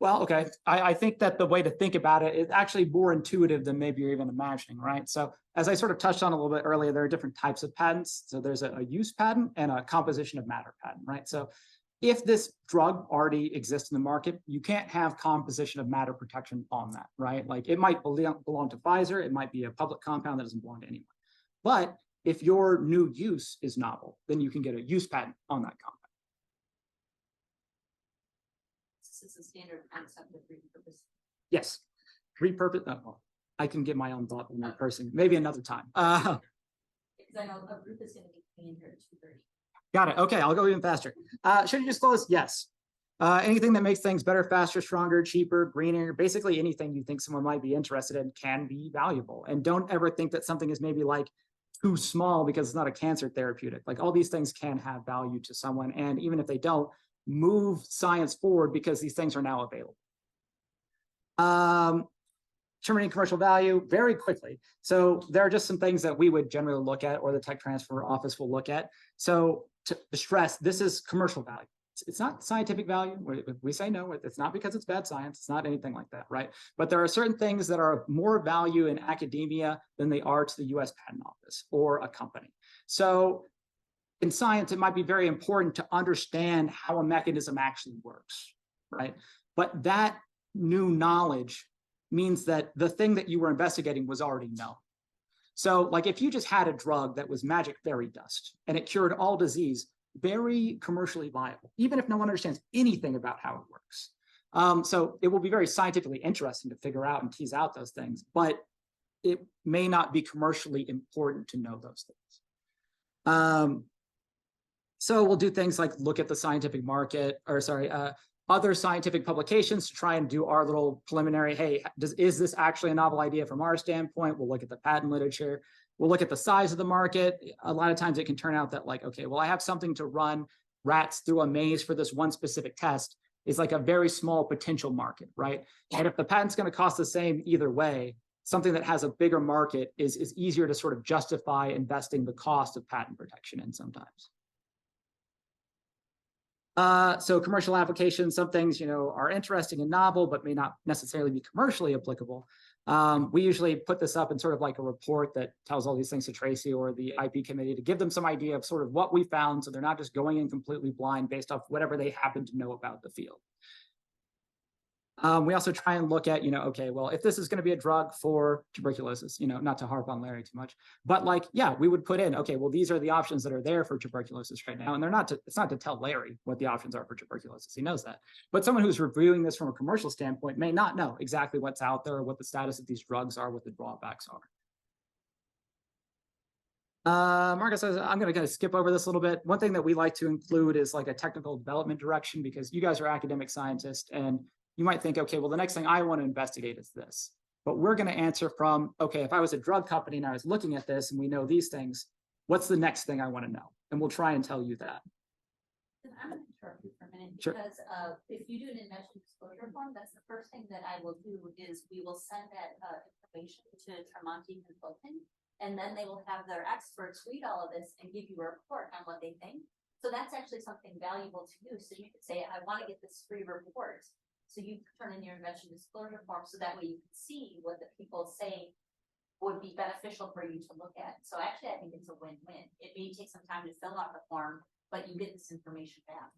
Well, okay. I think that the way to think about it is actually more intuitive than maybe you're even imagining, right? So as I sort of touched on a little bit earlier, there are different types of patents. So there's a use patent and a composition of matter patent, right? So if this drug already exists in the market, you can't have composition of matter protection on that, right? Like it might belong to Pfizer, it might be a public compound that doesn't belong to anyone. But if your new use is novel, then you can get a use patent on that compound. This is a standard concept of repurpose. Yes, repurpose. Oh, well, I can give my own thought on that person, maybe another time. Because I know a group is going to be coming in here at 2:30. Got it. Okay, I'll go even faster. Should you disclose? Yes. Anything that makes things better, faster, stronger, cheaper, greener, basically anything you think someone might be interested in can be valuable. And don't ever think that something is maybe like too small because it's not a cancer therapeutic. Like all these things can have value to someone. And even if they don't, move science forward because these things are now available. Determining commercial value very quickly. So there are just some things that we would generally look at or the tech transfer office will look at. So to stress, this is commercial value. It's not scientific value. We say no, it's not because it's bad science. It's not anything like that, right? But there are certain things that are of more value in academia than they are to the US Patent Office or a company. So in science, it might be very important to understand how a mechanism actually works, right? But that new knowledge means that the thing that you were investigating was already known. So like if you just had a drug that was magic fairy dust and it cured all disease, very commercially viable, even if no one understands anything about how it works. So it will be very scientifically interesting to figure out and tease out those things, but it may not be commercially important to know those things. So we'll do things like look at the scientific market, or sorry, other scientific publications to try and do our little preliminary, hey, is this actually a novel idea from our standpoint? We'll look at the patent literature. We'll look at the size of the market. A lot of times it can turn out that like, okay, well, I have something to run rats through a maze for this one specific test is like a very small potential market, right? And if the patent's going to cost the same either way, something that has a bigger market is easier to sort of justify investing the cost of patent protection in sometimes. So commercial applications, some things, are interesting and novel, but may not necessarily be commercially applicable. We usually put this up in sort of like a report that tells all these things to Tracy or the IP committee to give them some idea of sort of what we found. So they're not just going in completely blind based off whatever they happen to know about the field. We also try and look at, okay, well, if this is going to be a drug for tuberculosis, not to harp on Larry too much, but like, yeah, we would put in, okay, well, these are the options that are there for tuberculosis right now. And it's not to tell Larry what the options are for tuberculosis. He knows that. But someone who's reviewing this from a commercial standpoint may not know exactly what's out there, what the status of these drugs are, what the drawbacks are. Marcus says, I'm going to kind of skip over this a little bit. One thing that we like to include is like a technical development direction, because you guys are academic scientists and you might think, okay, well, the next thing I want to investigate is this. But we're going to answer from, okay, if I was a drug company and I was looking at this and we know these things, what's the next thing I want to know? And we'll try and tell you that. I'm going to interrupt you for a minute Sure. because if you do an invention disclosure form, that's the first thing that I will do is we will send that information to Tremonti Consulting, and then they will have their experts read all of this and give you a report on what they think. So that's actually something valuable to you. So you could say, I want to get this free report. So you turn in your invention disclosure form so that way you can see what the people say would be beneficial for you to look at. So actually, I think it's a win-win. It may take some time to fill out the form, but you get this information back.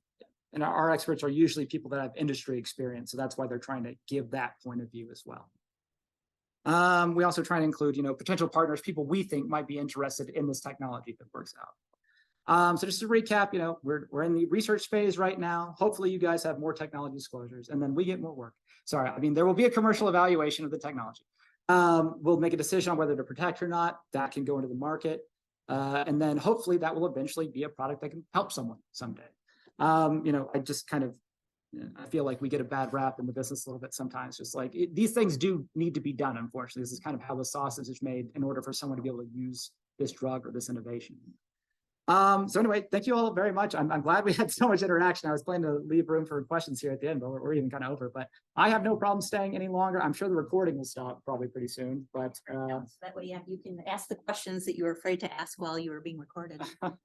And our experts are usually people that have industry experience. So that's why they're trying to give that point of view as well. We also try to include, potential partners, people we think might be interested in this technology if it works out. So just to recap, we're in the research phase right now. Hopefully you guys have more technology disclosures and then we get more work. Sorry, there will be a commercial evaluation of the technology. We'll make a decision on whether to protect or not. That can go into the market. And then hopefully that will eventually be a product that can help someone someday. I just kind of, I feel like we get a bad rap in the business a little bit sometimes. Just like these things do need to be done, unfortunately. This is kind of how the sausage is made in order for someone to be able to use this drug or this innovation. So anyway, thank you all very much. I'm glad we had so much interaction. I was planning to leave room for questions here at the end, but we're even kind of over. But I have no problem staying any longer. I'm sure the recording will stop probably pretty soon. But So that way you can ask the questions that you were afraid to ask while you were being recorded. One